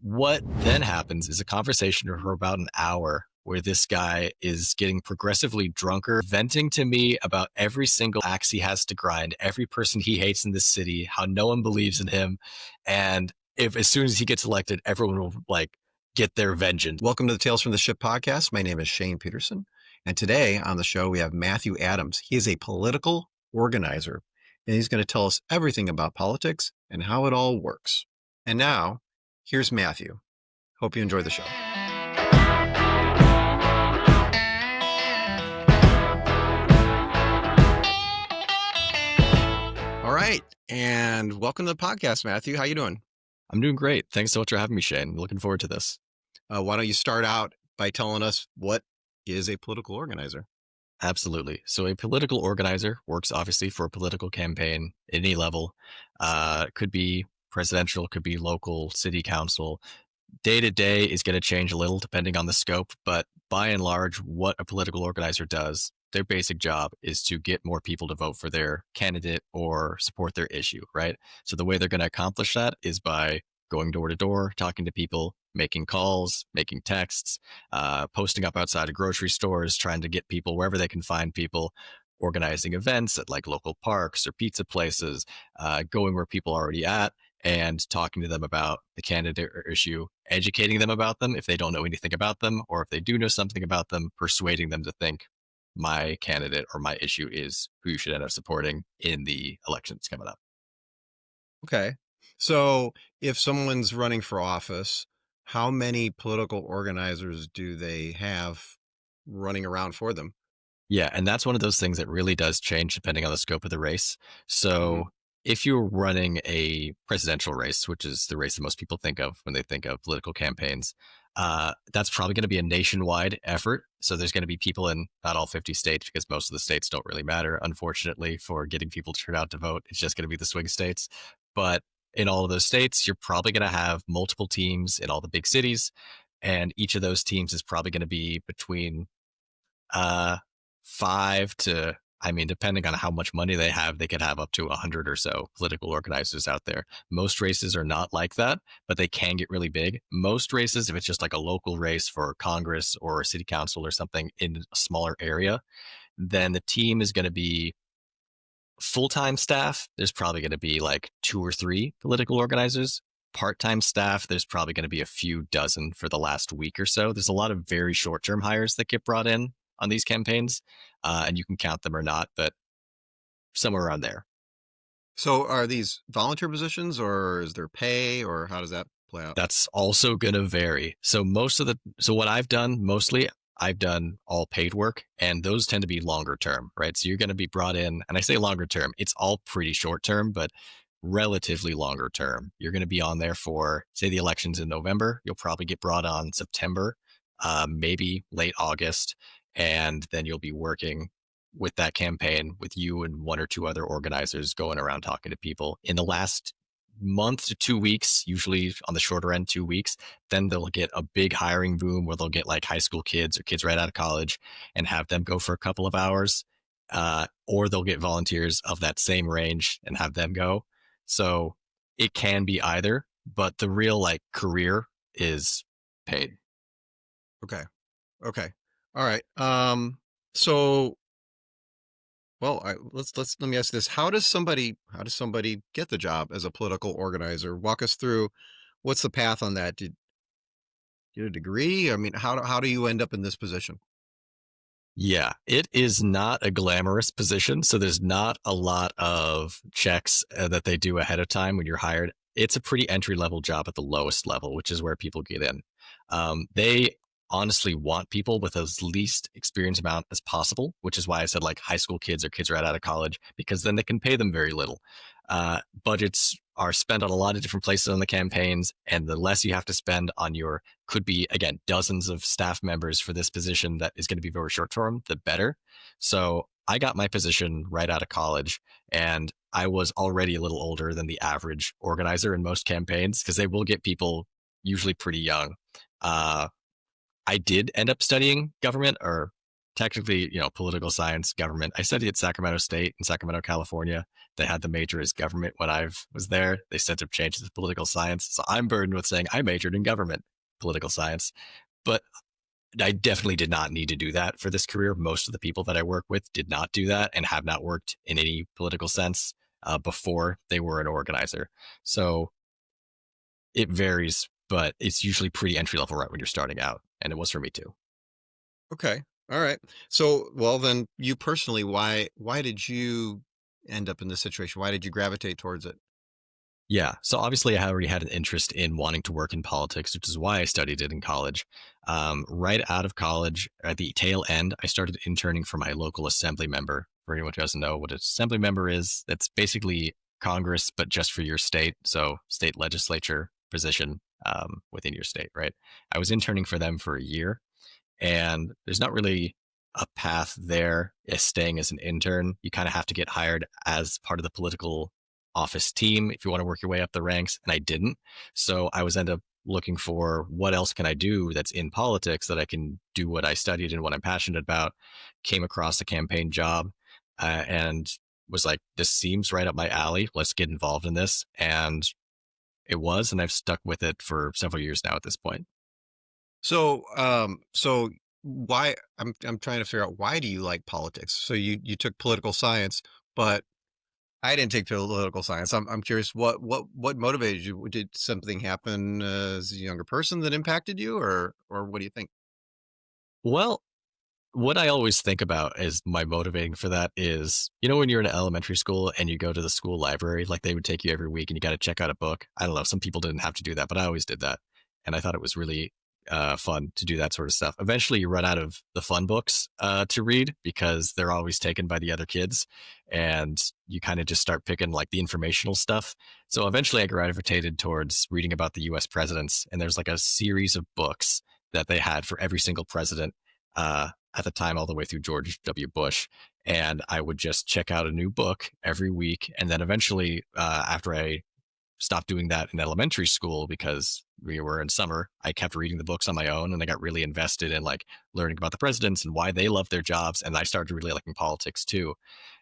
what then happens is a conversation for about an hour where this guy is getting progressively drunker, venting to me about every single axe he has to grind, every person he hates in this city, how no one believes in him. And if as soon as he gets elected, everyone will like get their vengeance. Welcome to the Tales from the Ship podcast. My name is Shane Peterson. And today on the show, we have Matthew Adams. He is a political organizer, and he's going to tell us everything about politics and how it all works. And now, here's Matthew. Hope you enjoy the show. All right. And welcome to the podcast, Matthew. How you doing? I'm doing great. Thanks so much for having me, Shane. Looking forward to this. Why don't you start out by telling us what is a political organizer? Absolutely. So a political organizer works obviously for a political campaign at any level. Could be presidential, could be local, city council. Day to day is going to change a little depending on the scope, but by and large, what a political organizer does, their basic job is to get more people to vote for their candidate or support their issue, right? So the way they're going to accomplish that is by going door to door, talking to people, making calls, making texts, posting up outside of grocery stores, trying to get people wherever they can find people, organizing events at like local parks or pizza places, going where people are already at and talking to them about the candidate or issue, educating them about them if they don't know anything about them, or if they do know something about them, persuading them to think my candidate or my issue is who you should end up supporting in the elections coming up. Okay. So if someone's running for office, how many political organizers do they have running around for them? Yeah, and that's one of those things that really does change depending on the scope of the race. Mhm. So if you're running a presidential race, which is the race that most people think of when they think of political campaigns, that's probably going to be a nationwide effort. So there's going to be people in not all 50 states because most of the states don't really matter, unfortunately, for getting people to turn out to vote. It's just going to be the swing states. But in all of those states, you're probably going to have multiple teams in all the big cities. And each of those teams is probably going to be between uh, five to, I mean, depending on how much money they have, they could have up to 100 or so political organizers out there. Most races are not like that, but they can get really big. Most races, if it's just like a local race for Congress or city council or something in a smaller area, then the team is going to be full-time staff. There's probably going to be like two or three political organizers. Part-time staff, there's probably going to be a few dozen for the last week or so. There's a lot of very short-term hires that get brought in on these campaigns, and you can count them or not, but somewhere around there. So are these volunteer positions, or is there pay, or how does that play out? That's also going to vary. So what I've done mostly, I've done all paid work, and those tend to be longer term, right? So you're going to be brought in, and I say longer term, it's all pretty short term, but relatively longer term. You're going to be on there for, say, the elections in November. You'll probably get brought on September, maybe late August, and then you'll be working with that campaign with you and one or two other organizers going around talking to people. In the last month to 2 weeks, usually on the shorter end, 2 weeks, then they'll get a big hiring boom where they'll get like high school kids or kids right out of college and have them go for a couple of hours. Or they'll get volunteers of that same range and have them go. So it can be either, but the real like career is paid. Okay. Okay. All right. So let me ask this. How does somebody get the job as a political organizer? Walk us through what's the path on that? Did you get a degree? I mean, how do you end up in this position? Yeah, it is not a glamorous position. So there's not a lot of checks that they do ahead of time when you're hired. It's a pretty entry level job at the lowest level, which is where people get in. They honestly want people with as least experience amount as possible, which is why I said like high school kids or kids right out of college, because then they can pay them very little. Budgets are spent on a lot of different places on the campaigns, and the less you have to spend on your could be again dozens of staff members for this position that is going to be very short term, the better. So I got my position right out of college, and I was already a little older than the average organizer in most campaigns because they will get people usually pretty young. uh, I did end up studying government or technically, political science, government. I studied at Sacramento State in Sacramento, California. They had the major as government when I was there. They since have changed it to political science. So I'm burdened with saying I majored in government, political science. But I definitely did not need to do that for this career. Most of the people that I work with did not do that and have not worked in any political sense before they were an organizer. So it varies, but it's usually pretty entry level right when you're starting out. And it was for me too. Okay. All right. So, well, then you personally, why did you end up in this situation? Why did you gravitate towards it? Yeah. So obviously, I already had an interest in wanting to work in politics, which is why I studied it in college. Right out of college, at the tail end, I started interning for my local assembly member. For anyone who doesn't know what an assembly member is, that's basically Congress, but just for your state. So, state legislature position within your state, right? I was interning for them for a year, and there's not really a path there as staying as an intern. You kind of have to get hired as part of the political office team if you want to work your way up the ranks, and I didn't. So I was end up looking for what else can I do that's in politics that I can do what I studied and what I'm passionate about. Came across a campaign job and was like, this seems right up my alley. Let's get involved in this. And it was, and I've stuck with it for several years now at this point. So why I'm trying to figure out why do you like politics? So you took political science, but I didn't take political science. I'm curious what motivated you? Did something happen as a younger person that impacted you, or what do you think? Well, what I always think about as my motivating for that is, when you're in elementary school and you go to the school library, like they would take you every week and you got to check out a book. I don't know. Some people didn't have to do that, but I always did that. And I thought it was really fun to do that sort of stuff. Eventually, you run out of the fun books to read because they're always taken by the other kids. And you kind of just start picking like the informational stuff. So eventually, I gravitated towards reading about the US presidents. And there's like a series of books that they had for every single president. At the time, all the way through George W. Bush. And I would just check out a new book every week. And then eventually, after I stopped doing that in elementary school because we were in summer, I kept reading the books on my own and I got really invested in like learning about the presidents and why they love their jobs. And I started really liking politics too.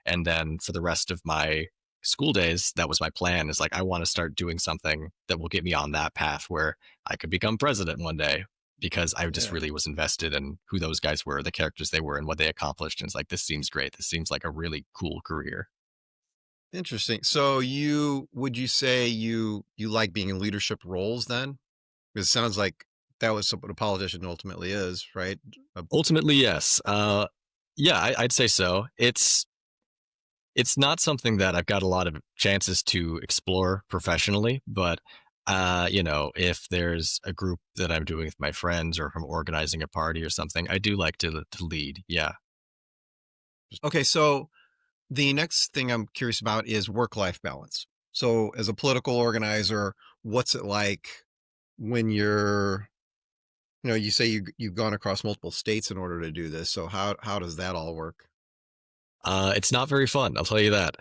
And then for the rest of my school days, that was my plan is like, I want to start doing something that will get me on that path where I could become president one day because I just Yeah. really was invested in who those guys were, the characters they were, and what they accomplished. And it's like, this seems great. This seems like a really cool career. Interesting. So you would you say you like being in leadership roles then? Because it sounds like that was what a politician ultimately is, right? A Ultimately, yes. Yeah, I'd say so. It's not something that I've got a lot of chances to explore professionally, but if there's a group that I'm doing with my friends or if I'm organizing a party or something, I do like to lead. Yeah. Okay, so the next thing I'm curious about is work-life balance. So as a political organizer, what's it like when you say you've gone across multiple states in order to do this. So how does that all work? It's not very fun, I'll tell you that.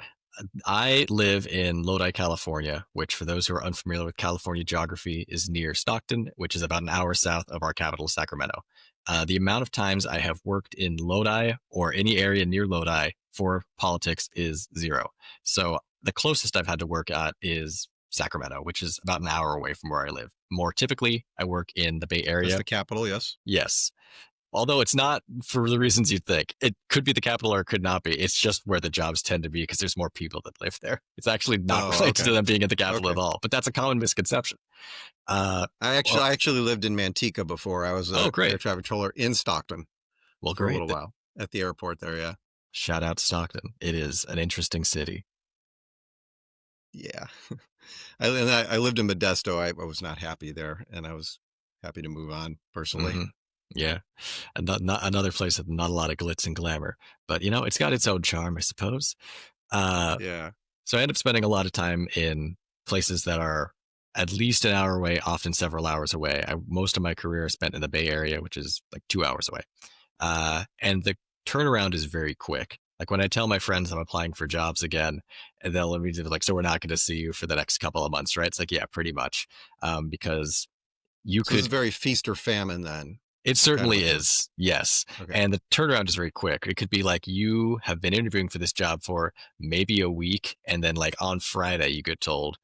I live in Lodi, California, which, for those who are unfamiliar with California geography, is near Stockton, which is about an hour south of our capital, Sacramento. The amount of times I have worked in Lodi or any area near Lodi for politics is zero. So the closest I've had to work at is Sacramento, which is about an hour away from where I live. More typically, I work in the Bay That's Area. the capital, yes. Yes. Although it's not for the reasons you'd think. It could be the capital or it could not be. It's just where the jobs tend to be because there's more people that live there. It's actually not Oh, related okay. to them being at the capital Okay. at all, but that's a common misconception. Uh, well, I actually lived in Manteca before. I was oh, a air great. traffic controller in Stockton Well, for a great. little while at the airport there. Yeah. Shout out Stockton. It is an interesting city. Yeah. I lived in Modesto. I was not happy there, and I was happy to move on personally. Hmm. Yeah. And not another place with not a lot of glitz and glamour, but it's got its own charm, I suppose. Uh, Yeah. so I end up spending a lot of time in places that are at least an hour away, often several hours away. Most of my career I spent in the Bay Area, which is like 2 hours away. And the turnaround is very quick. Like when I tell my friends I'm applying for jobs again, and they'll immediately be like, "So we're not going to see you for the next couple of months, right?" It's like, yeah, pretty much, because you So this is could. very feast or famine then. It kind of certainly a thing. is. Yes. Okay. And the turnaround is very quick. It could be like you have been interviewing for this job for maybe a week. And then, like, on Friday, you get told,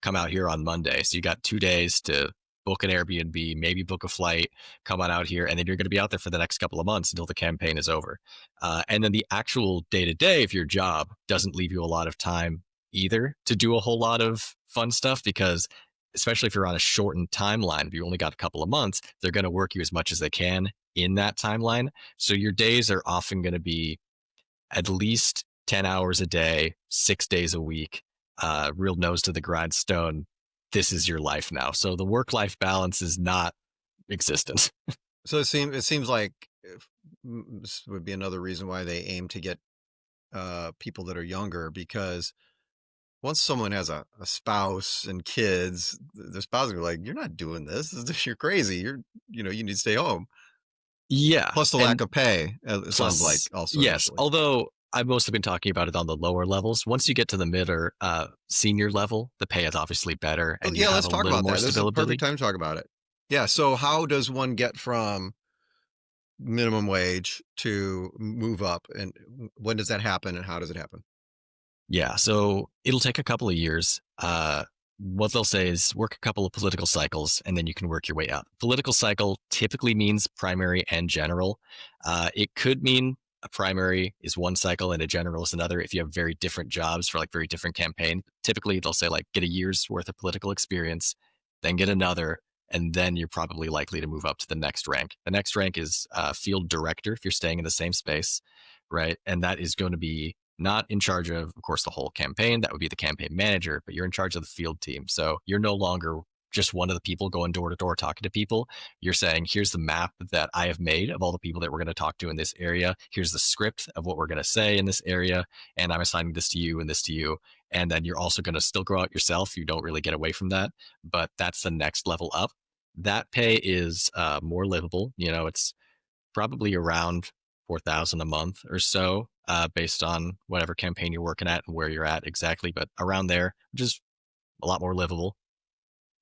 come out here on Monday. So you got 2 days to book an Airbnb, maybe book a flight, come on out here, and then you're going to be out there for the next couple of months until the campaign is over. And then the actual day to day of your job doesn't leave you a lot of time either to do a whole lot of fun stuff because, especially if you're on a shortened timeline, if you only got a couple of months, they're going to work you as much as they can in that timeline. So your days are often going to be at least 10 hours a day, 6 days a week, real nose to the grindstone. This is your life now. So the work life balance is not existent. So it seems like this would be another reason why they aim to get people that are younger, because once someone has a spouse and kids, the spouse will be like, "You're not doing this. You're crazy. You need to stay home." Yeah. Plus the lack And of pay, it sounds like plus, also yes, initially. although I've mostly been talking about it on the lower levels. Once you get to the mid or senior level, the pay is obviously better Well, and you yeah, have let's a talk little about more that. This is a perfect stability. time to talk about it. Yeah. So how does one get from minimum wage to move up, and when does that happen, and how does it happen? Yeah, so it'll take a couple of years. What they'll say is work a couple of political cycles and then you can work your way up. Political cycle typically means primary and general. It could mean a primary is one cycle and a general is another if you have very different jobs for like very different campaign. Typically, they'll say like get a year's worth of political experience, then get another, and then you're probably likely to move up to the next rank. The next rank is field director if you're staying in the same space, right? And that is going to be not in charge of course, the whole campaign. That would be the campaign manager, but you're in charge of the field team. So you're no longer just one of the people going door to door talking to people. You're saying, here's the map that I have made of all the people that we're going to talk to in this area. Here's the script of what we're going to say in this area. And I'm assigning this to you and this to you. And then you're also going to still grow out yourself. You don't really get away from that, but that's the next level up. That pay is more livable. It's probably around 4,000 a month or so, based on whatever campaign you're working at and where you're at exactly, but around there, which is a lot more livable.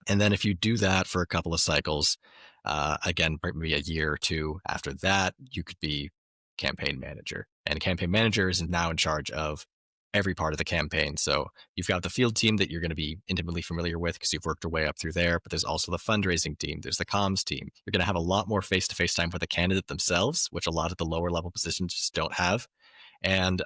And then if you do that for a couple of cycles, again, maybe a year or two after that, you could be campaign manager. And a campaign manager is now in charge of every part of the campaign. So you've got the field team that you're going to be intimately familiar with because you've worked your way up through there. But there's also the fundraising team. There's the comms team. You're going to have a lot more face-to-face time with the candidate themselves, which a lot of the lower level positions just don't have. And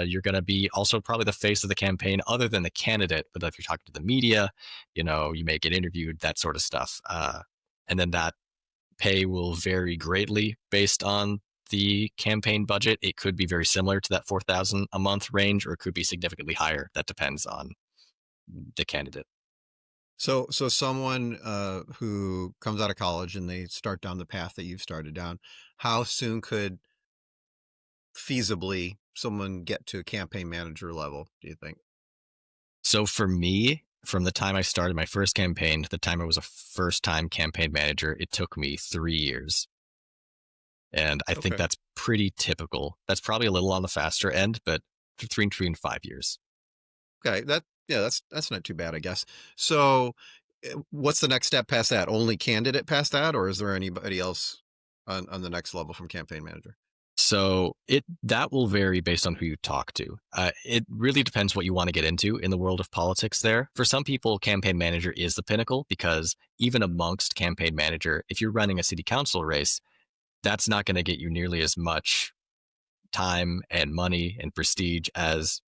you're going to be also probably the face of the campaign other than the candidate. But if you're talking to the media, you may get interviewed, that sort of stuff. And then that pay will vary greatly based on the campaign budget. It could be very similar to that 4,000 a month range, or it could be significantly higher. That depends on the candidate. So someone who comes out of college and they start down the path that you've started down, how soon could feasibly someone get to campaign manager level, do you think? So for me, from the time I started my first campaign to the time I was a first time campaign manager, it took me 3 years. And I think Okay. that's pretty typical. That's probably a little on the faster end, but between 5 years. Okay. That's not too bad, I guess. So what's the next step past that? Only candidate past that, or is there anybody else on the next level from campaign manager? So it that will vary based on who you talk to. It really depends what you want to get into in the world of politics. There, for some people, campaign manager is the pinnacle because even amongst campaign manager, if you're running a city council race, that's not going to get you nearly as much time and money and prestige as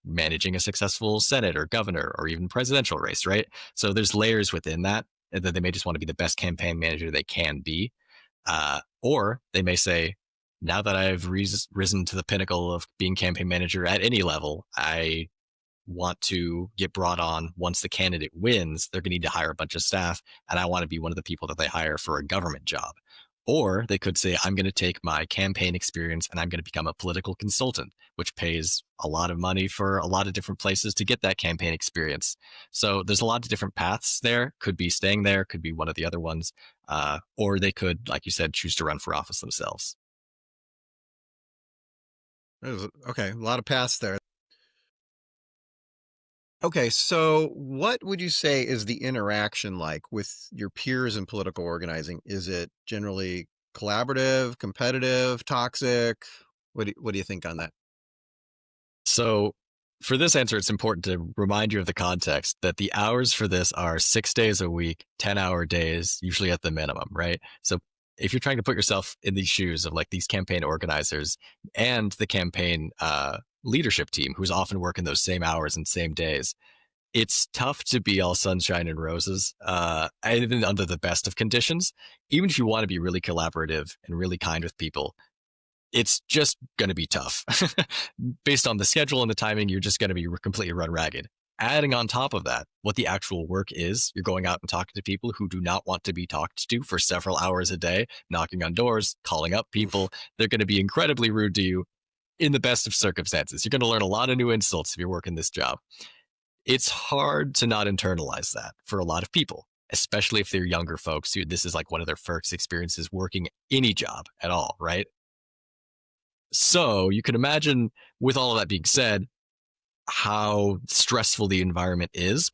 managing a successful Senate or governor or even presidential race, right? So there's layers within that, and that they may just want to be the best campaign manager they can be. Or they may say, now that I've risen to the pinnacle of being campaign manager at any level, I want to get brought on once the candidate wins. They're going to need to hire a bunch of staff, and I want to be one of the people that they hire for a government job. Or they could say, I'm going to take my campaign experience and I'm going to become a political consultant, which pays a lot of money for a lot of different places to get that campaign experience. So there's a lot of different paths there. Could be staying there, could be one of the other ones. Or they could, like you said, choose to run for office themselves. Okay, a lot of paths there. Okay, so what would you say is the interaction like with your peers in political organizing? Is it generally collaborative, competitive, toxic? What do you think on that? So, for this answer, it's important to remind you of the context that the hours for this are 6 days a week, 10-hour days, usually at the minimum, right? So, if you're trying to put yourself in these shoes of like these campaign organizers and the campaign leadership team, who's often working those same hours and same days, it's tough to be all sunshine and roses, even under the best of conditions. Even if you want to be really collaborative and really kind with people, it's just going to be tough. Based on the schedule and the timing, you're just going to be completely run ragged. Adding on top of that, what the actual work is, you're going out and talking to people who do not want to be talked to for several hours a day, knocking on doors, calling up Oof. people. They're going to be incredibly rude to you in the best of circumstances. You're going to learn a lot of new insults if you're working this job. It's hard to not internalize that for a lot of people, especially if they're younger folks who this is like one of their first experiences working any job at all, right? So you can imagine, with all of that being said, how stressful the environment is.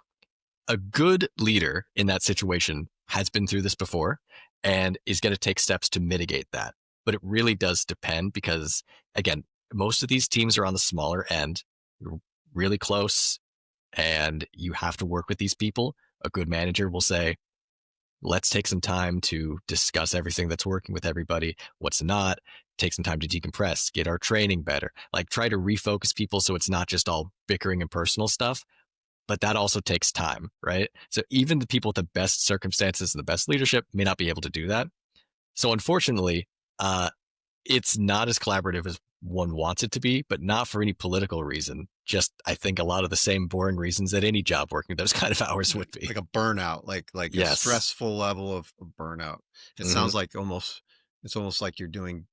A good leader in that situation has been through this before and is going to take steps to mitigate that. But it really does depend because, again, most of these teams are on the smaller end, you're really close, and you have to work with these people. A good manager will say, let's take some time to discuss everything that's working with everybody, what's not, take some time to decompress, get our training better, like try to refocus people so it's not just all bickering and personal stuff. But that also takes time, right? So even the people with the best circumstances and the best leadership may not be able to do that. So unfortunately, uh, it's not as collaborative as one wants it to be, but not for any political reason. Just I think a lot of the same boring reasons that any job working those kind of hours would be. Like a burnout, like a Yes. stressful level of burnout. It Hmm. sounds like it's almost like you're doing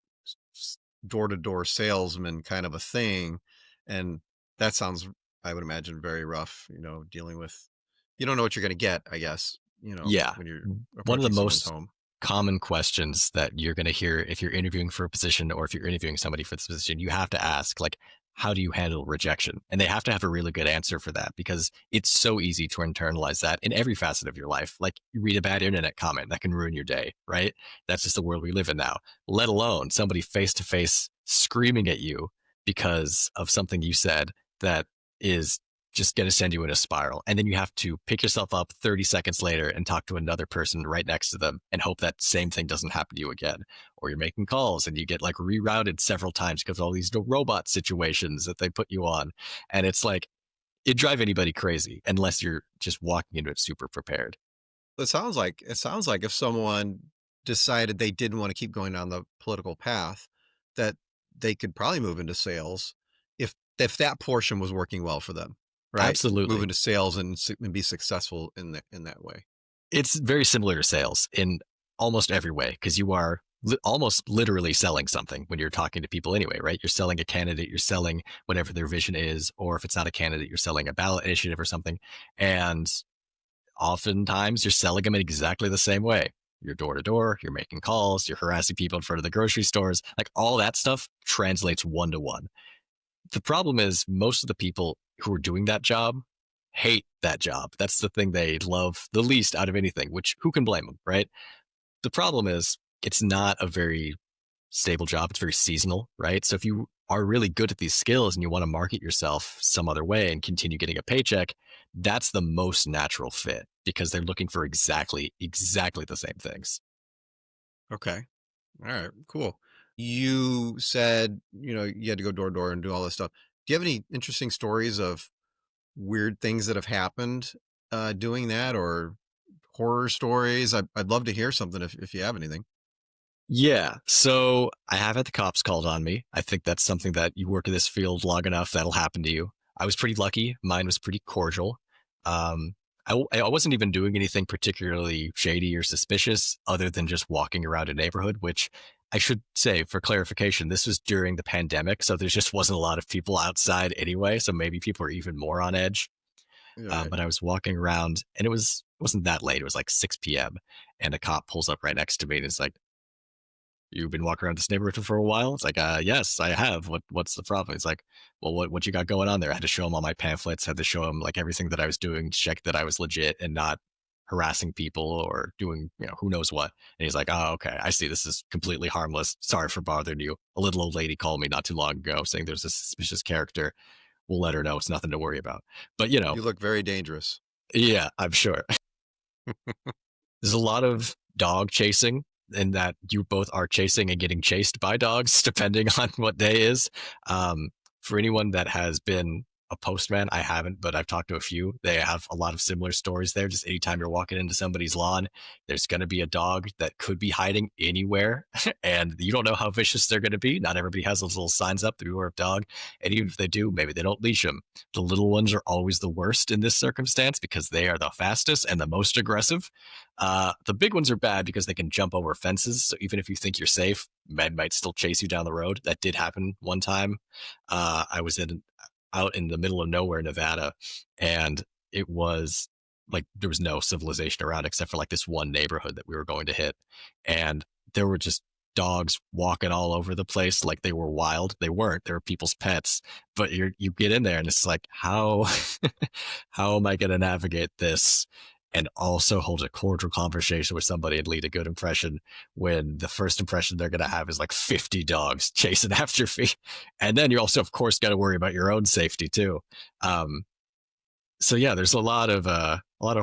door to door salesman kind of a thing. And that sounds, I would imagine, very rough, dealing with, you don't know what you're going to get, I guess, Yeah. when you're One of the approaching someone's most home. common questions that you're going to hear if you're interviewing for a position or if you're interviewing somebody for this position, you have to ask, like, how do you handle rejection? And they have to have a really good answer for that because it's so easy to internalize that in every facet of your life. Like, you read a bad internet comment that can ruin your day, right? That's just the world we live in now, let alone somebody face to face screaming at you because of something you said that is just going to send you in a spiral. And then you have to pick yourself up 30 seconds later and talk to another person right next to them and hope that same thing doesn't happen to you again. Or you're making calls and you get like rerouted several times because of all these robot situations that they put you on. And it's like, it drive anybody crazy unless you're just walking into it super prepared. It sounds like if someone decided they didn't want to keep going down the political path, that they could probably move into sales if that portion was working well for them, right? Move Absolutely. into sales and be successful in that way. It's very similar to sales in almost every way because you are almost literally selling something when you're talking to people anyway, right? You're selling a candidate, you're selling whatever their vision is, or if it's not a candidate, you're selling a ballot initiative or something. And oftentimes you're selling them in exactly the same way. You're door to door, you're making calls, you're harassing people in front of the grocery stores, like all that stuff translates one to one. The problem is most of the people who are doing that job hate that job. That's the thing they love the least out of anything, which who can blame them, right? The problem is it's not a very stable job. It's very seasonal, right? So if you are really good at these skills and you want to market yourself some other way and continue getting a paycheck, that's the most natural fit because they're looking for exactly the same things. Okay. All right. Cool. You said, you had to go door to door and do all this stuff. Do you have any interesting stories of weird things that have happened doing that, or horror stories? I'd love to hear something if you have anything. Yeah. So I have had the cops called on me. I think that's something that you work in this field long enough that'll happen to you. I was pretty lucky. Mine was pretty cordial. I wasn't even doing anything particularly shady or suspicious other than just walking around a neighborhood, which I should say for clarification, this was during the pandemic. So there just wasn't a lot of people outside anyway. So maybe people are even more on edge. All right. But I was walking around and it wasn't that late. It was like 6 p.m. And a cop pulls up right next to me and is like, you've been walking around this neighborhood for a while? It's like, yes, I have. What's the problem? It's like, well, what you got going on there? I had to show him all my pamphlets, had to show him like everything that I was doing, check that I was legit and not harassing people or doing, who knows what. And he's like, oh, okay, I see. This is completely harmless. Sorry for bothering you. A little old lady called me not too long ago saying there's a suspicious character. We'll let her know. It's nothing to worry about. But, You look very dangerous. yeah, I'm sure. There's a lot of dog chasing in that you both are chasing and getting chased by dogs, depending on what day is. For anyone that has been a postman, I haven't, but I've talked to a few. They have a lot of similar stories there. Just anytime you're walking into somebody's lawn, there's going to be a dog that could be hiding anywhere, and you don't know how vicious they're going to be. Not everybody has those little signs up, beware of dog. And even if they do, maybe they don't leash them. The little ones are always the worst in this circumstance because they are the fastest and the most aggressive. The big ones are bad because they can jump over fences. So even if you think you're safe, men might still chase you down the road. That did happen one time. I was out in the middle of nowhere, Nevada, and it was like there was no civilization around except for like this one neighborhood that we were going to hit, and there were just dogs walking all over the place like they were wild. They weren't. They were people's pets. But you get in there and it's like, how how am I going to navigate this and also hold a cordial conversation with somebody and lead a good impression when the first impression they're going to have is like 50 dogs chasing after me. And then you also, of course, got to worry about your own safety too. Um, so yeah, there's a lot of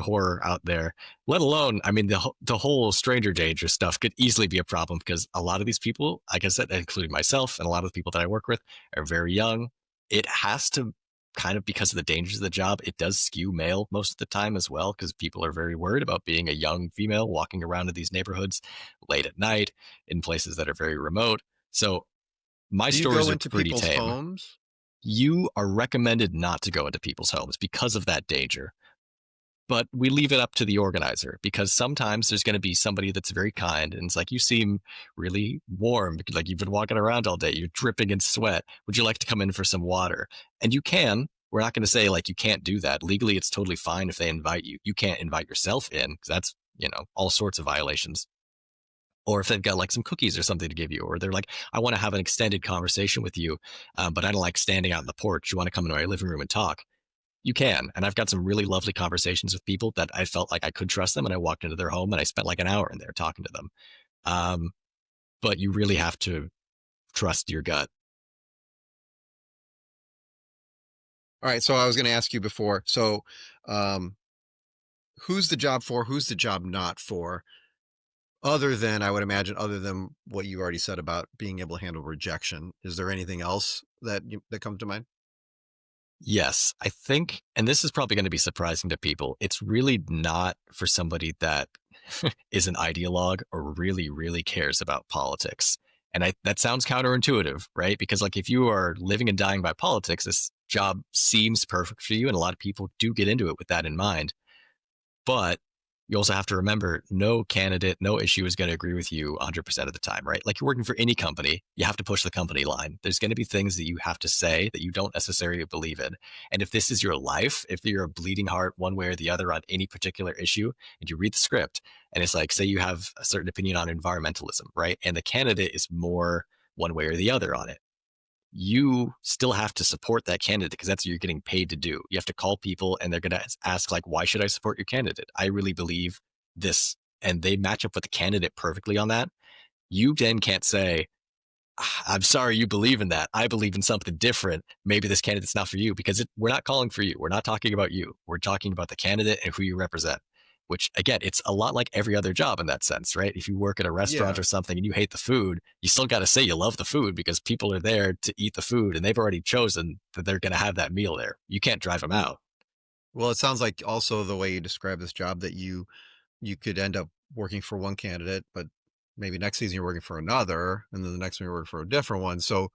horror out there. Let alone, I mean, the whole stranger danger stuff could easily be a problem because a lot of these people, like I said, including myself and a lot of the people that I work with, are very young. It has to kind of because of the dangers of the job, it does skew male most of the time as well because people are very worried about being a young female walking around in these neighborhoods late at night in places that are very remote. So my Do you go stories are into pretty people's tame. homes? You are recommended not to go into people's homes because of that danger. But we leave it up to the organizer because sometimes there's going to be somebody that's very kind and it's like, you seem really warm, like you've been walking around all day, you're dripping in sweat. Would you like to come in for some water? And you can. We're not going to say like you can't do that. Legally, it's totally fine if they invite you. You can't invite yourself in because that's, all sorts of violations. Or if they've got like some cookies or something to give you, or they're like, I want to have an extended conversation with you, but I don't like standing out in the porch. You want to come into my living room and talk? You can. And I've got some really lovely conversations with people that I felt like I could trust them. And I walked into their home and I spent like an hour in there talking to them. Um, but you really have to trust your gut. All right. So I was going to ask you before. So, um, who's the job for? Who's the job not for? Other than, I would imagine, other than what you already said about being able to handle rejection, is there anything else that comes to mind? Yes, I think, and this is probably going to be surprising to people, it's really not for somebody that is an ideologue or really, really cares about politics. And that sounds counterintuitive, right? Because like if you are living and dying by politics, this job seems perfect for you. And a lot of people do get into it with that in mind. But you also have to remember no candidate, no issue is going to agree with you 100% of the time, right? Like you're working for any company, you have to push the company line. There's going to be things that you have to say that you don't necessarily believe in. And if this is your life, if you're a bleeding heart one way or the other on any particular issue, and you read the script, and it's like, say you have a certain opinion on environmentalism, right? And the candidate is more one way or the other on it, you still have to support that candidate because that's what you're getting paid to do. You have to call people and they're going to ask like, why should I support your candidate? I really believe this. And they match up with the candidate perfectly on that. You then can't say, I'm sorry you believe in that. I believe in something different. Maybe this candidate's not for you because we're not calling for you. We're not talking about you. We're talking about the candidate and who you represent, which again, it's a lot like every other job in that sense, right? If you work at a restaurant Yeah. or something and you hate the food, you still got to say you love the food because people are there to eat the food and they've already chosen that they're going to have that meal there. You can't drive them Well, out. well, it sounds like also the way you describe this job that you could end up working for one candidate, but maybe next season you're working for another, and then the next one you're working for a different one. So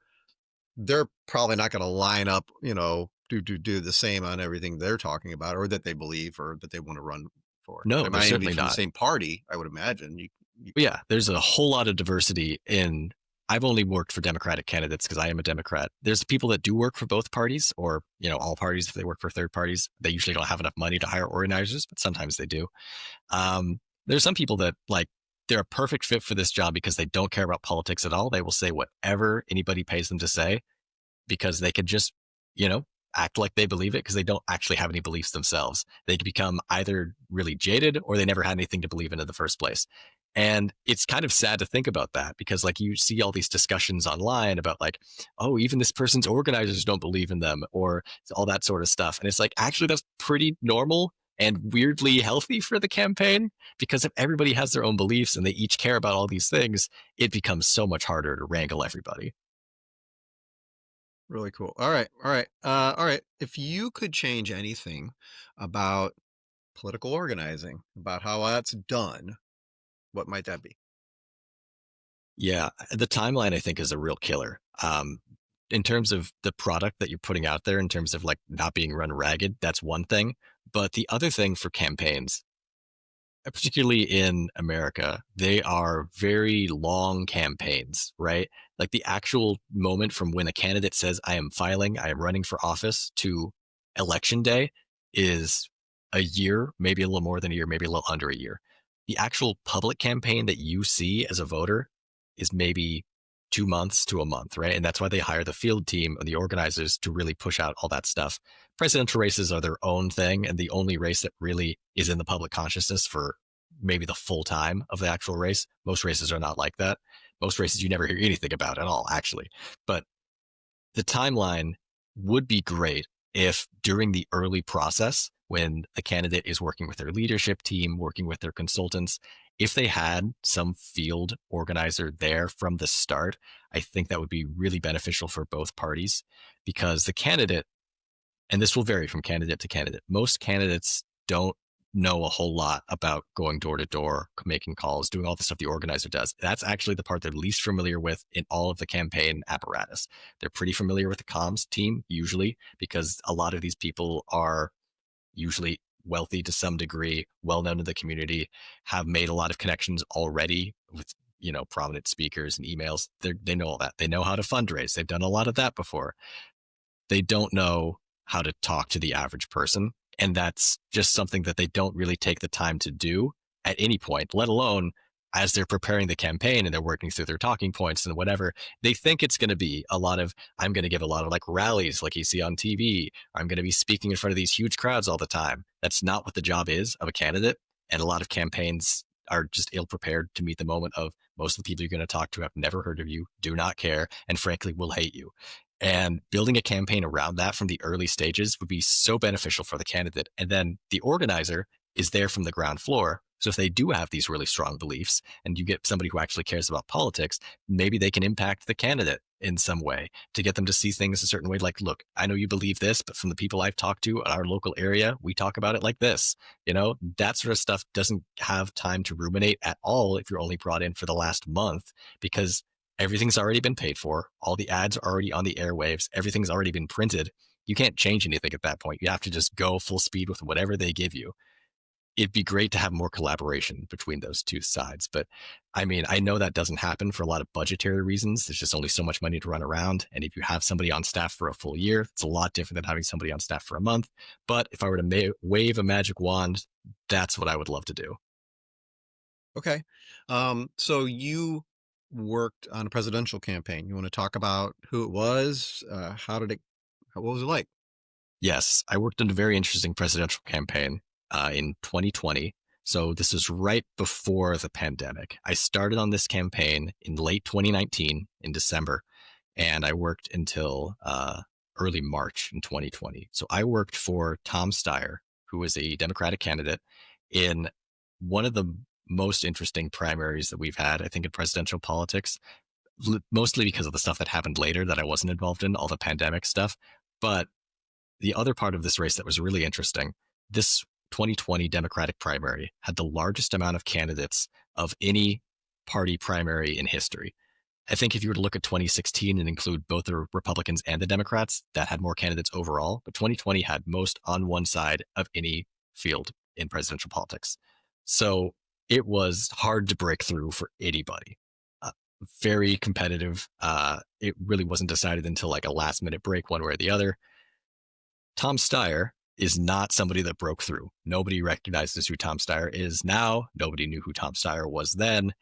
they're probably not going to line up, do the same on everything they're talking about or that they believe or that they want to run for. They No, they're might even be certainly from the not. same party, I would imagine. You But yeah, there's a whole lot of diversity in. I've only worked for Democratic candidates because I am a Democrat. There's people that do work for both parties or, all parties if they work for third parties. They usually don't have enough money to hire organizers, but sometimes they do. There's some people that like they're a perfect fit for this job because they don't care about politics at all. They will say whatever anybody pays them to say because they could just, you know, act like they believe it because they don't actually have any beliefs themselves. They could become either really jaded or they never had anything to believe in the first place. And it's kind of sad to think about that because, like, you see all these discussions online about, like, oh, even this person's organizers don't believe in them or all that sort of stuff. And it's like, actually, that's pretty normal and weirdly healthy for the campaign because if everybody has their own beliefs and they each care about all these things, it becomes so much harder to wrangle everybody. Really cool. All right. All right. All right. If you could change anything about political organizing, about how that's done, what might that be? Yeah, the timeline I think is a real killer. In terms of the product that you're putting out there, in terms of like not being run ragged, that's one thing. But the other thing for campaigns, particularly in America, they are very long campaigns, right? Like the actual moment from when a candidate says, I am filing, I am running for office to election day is a year, maybe a little more than a year, maybe a little under a year. The actual public campaign that you see as a voter is maybe 2 months to a month, right? And that's why they hire the field team and the organizers to really push out all that stuff. Presidential races are their own thing, and the only race that really is in the public consciousness for maybe the full time of the actual race. Most races are not like that. Most races you never hear anything about at all, actually. But the timeline would be great if during the early process, when the candidate is working with their leadership team, working with their consultants, if they had some field organizer there from the start, I think that would be really beneficial for both parties because the candidate, and this will vary from candidate to candidate, most candidates don't know a whole lot about going door to door, making calls, doing all the stuff the organizer does. That's actually the part they're least familiar with in all of the campaign apparatus. They're pretty familiar with the comms team, usually, because a lot of these people are usually wealthy to some degree, well known in the community, have made a lot of connections already with, prominent speakers and emails. They know all that. They know how to fundraise. They've done a lot of that before. They don't know how to talk to the average person. And that's just something that they don't really take the time to do at any point, let alone as they're preparing the campaign and they're working through their talking points and whatever. They think it's going to be a lot of, I'm going to give a lot of like rallies like you see on TV, or I'm going to be speaking in front of these huge crowds all the time. That's not what the job is of a candidate. And a lot of campaigns are just ill prepared to meet the moment of most of the people you're going to talk to have never heard of you, do not care, and frankly will hate you. And building a campaign around that from the early stages would be so beneficial for the candidate. And then the organizer is there from the ground floor. So if they do have these really strong beliefs and you get somebody who actually cares about politics, maybe they can impact the candidate in some way to get them to see things a certain way. Like, look, I know you believe this, but from the people I've talked to in our local area, we talk about it like this. That sort of stuff doesn't have time to ruminate at all if you're only brought in for the last month because everything's already been paid for. All the ads are already on the airwaves. Everything's already been printed. You can't change anything at that point. You have to just go full speed with whatever they give you. It'd be great to have more collaboration between those two sides. But I mean, I know that doesn't happen for a lot of budgetary reasons. There's just only so much money to run around. And if you have somebody on staff for a full year, it's a lot different than having somebody on staff for a month. But if I were to wave a magic wand, that's what I would love to do. Okay. So you worked on a presidential campaign. You want to talk about who it was? What was it like? Yes, I worked on a very interesting presidential campaign in 2020. So this was right before the pandemic. I started on this campaign in late 2019 in December, and I worked until early March in 2020. So I worked for Tom Steyer, who was a Democratic candidate in one of the most interesting primaries that we've had, I think, in presidential politics, mostly because of the stuff that happened later that I wasn't involved in, all the pandemic stuff. But the other part of this race that was really interesting, this 2020 Democratic primary had the largest amount of candidates of any party primary in history. I think if you were to look at 2016 and include both the Republicans and the Democrats, that had more candidates overall. But 2020 had most on one side of any field in presidential politics. So it was hard to break through for anybody. Very competitive. It really wasn't decided until like a last minute break, one way or the other. Tom Steyer is not somebody that broke through. Nobody recognizes who Tom Steyer is now. Nobody knew who Tom Steyer was then.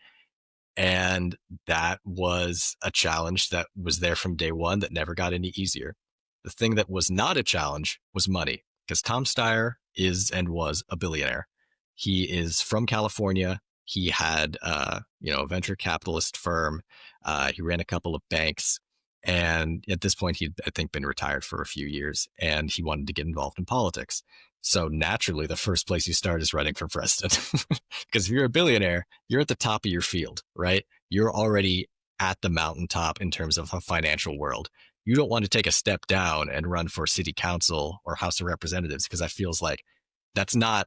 And that was a challenge that was there from day one that never got any easier. The thing that was not a challenge was money, because Tom Steyer is and was a billionaire. He is from California. He had, a venture capitalist firm. He ran a couple of banks. And at this point, he'd, I think, been retired for a few years, and he wanted to get involved in politics. So naturally, the first place you start is running for president. Because if you're a billionaire, you're at the top of your field, right? You're already at the mountaintop in terms of a financial world. You don't want to take a step down and run for city council or House of Representatives, because that feels like that's not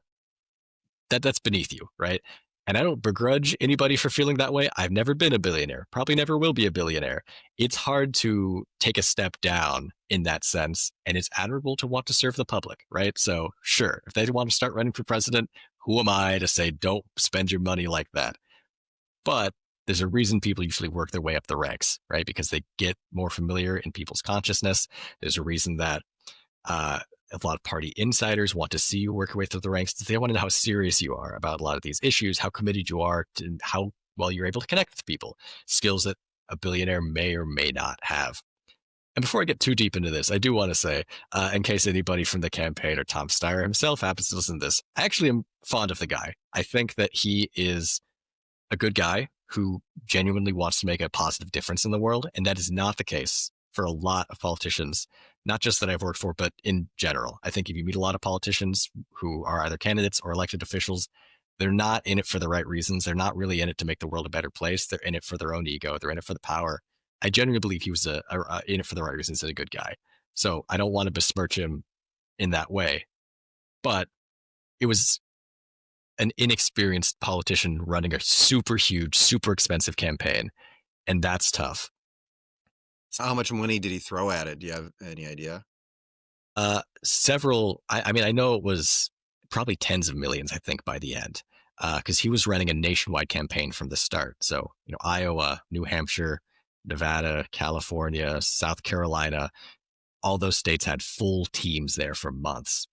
that's beneath you, right? And I don't begrudge anybody for feeling that way. I've never been a billionaire, probably never will be a billionaire. It's hard to take a step down in that sense, and it's admirable to want to serve the public, right? So, sure, if they want to start running for president, who am I to say don't spend your money like that? But there's a reason people usually work their way up the ranks, right? Because they get more familiar in people's consciousness. There's a reason that uh, a lot of party insiders want to see you work your way through the ranks. They want to know how serious you are about a lot of these issues, how committed you are, to how well you're able to connect with people, skills that a billionaire may or may not have. And before I get too deep into this, I do want to say, in case anybody from the campaign or Tom Steyer himself happens to listen to this, I actually am fond of the guy. I think that he is a good guy who genuinely wants to make a positive difference in the world. And that is not the case for a lot of politicians, not just that I've worked for, but in general. I think if you meet a lot of politicians who are either candidates or elected officials, they're not in it for the right reasons. They're not really in it to make the world a better place. They're in it for their own ego. They're in it for the power. I genuinely believe he was in it for the right reasons and a good guy. So I don't want to besmirch him in that way. But it was an inexperienced politician running a super huge, super expensive campaign. And that's tough. How much money did he throw at it? Do you have any idea? Several, I mean, I know it was probably tens of millions, I think, by the end, because he was running a nationwide campaign from the start. So, Iowa, New Hampshire, Nevada, California, South Carolina, all those states had full teams there for months.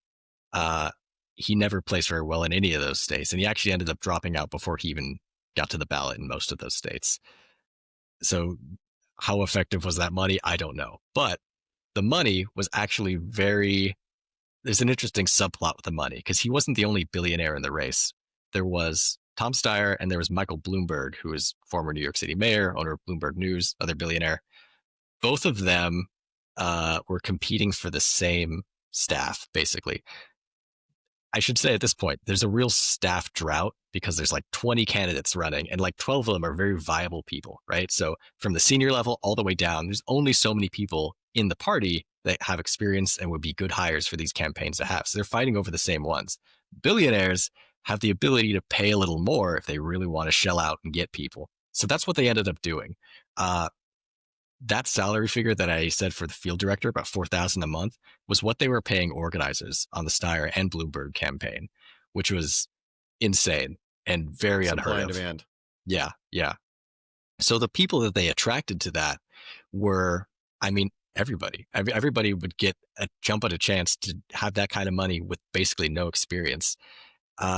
Uh, he never placed very well in any of those states, and he actually ended up dropping out before he even got to the ballot in most of those states. So, how effective was that money? I don't know. But the money was actually very, there's an interesting subplot with the money, because he wasn't the only billionaire in the race. There was Tom Steyer and there was Michael Bloomberg, who is former New York City mayor, owner of Bloomberg News, other billionaire. Both of them were competing for the same staff, basically. I should say at this point, there's a real staff drought because there's like 20 candidates running, and like 12 of them are very viable people, right? So from the senior level all the way down, there's only so many people in the party that have experience and would be good hires for these campaigns to have. So they're fighting over the same ones. Billionaires have the ability to pay a little more if they really want to shell out and get people. So that's what they ended up doing. That salary figure that I said for the field director, about $4,000 a month, was what they were paying organizers on the Steyer and Bloomberg campaign, which was insane and very Supply unheard and of. demand. Yeah, yeah. So the people that they attracted to that were, I mean, everybody. Everybody would get a jump at a chance to have that kind of money with basically no experience.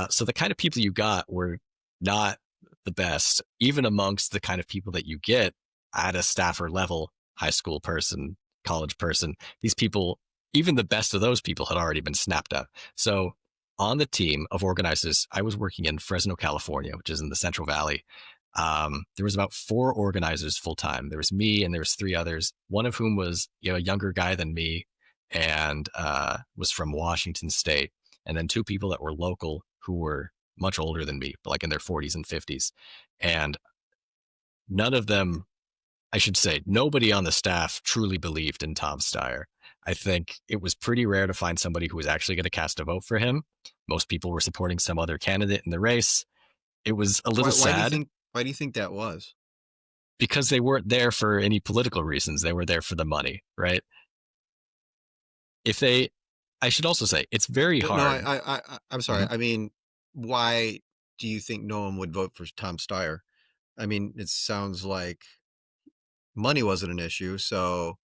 So the kind of people you got were not the best, even amongst the kind of people that you get at a staffer level, high school person, college person. These people, even the best of those people, had already been snapped up. So on the team of organizers, I was working in Fresno, California, which is in the Central Valley. There was about 4 organizers full time. There was me and there was 3 others, one of whom was a younger guy than me and was from Washington State, and then 2 people that were local who were much older than me, but like in their 40s and 50s. And none of them, I should say, nobody on the staff truly believed in Tom Steyer. I think it was pretty rare to find somebody who was actually going to cast a vote for him. Most people were supporting some other candidate in the race. It was a little Why do you sad think? Why do you think that was? because they weren't there for any political reasons. They were there for the money, right? If they, I should also say, it's very Well, no, hard. I'm sorry. Mhm. I mean, why do you think no one would vote for Tom Steyer? I mean, it sounds like money wasn't an issue. So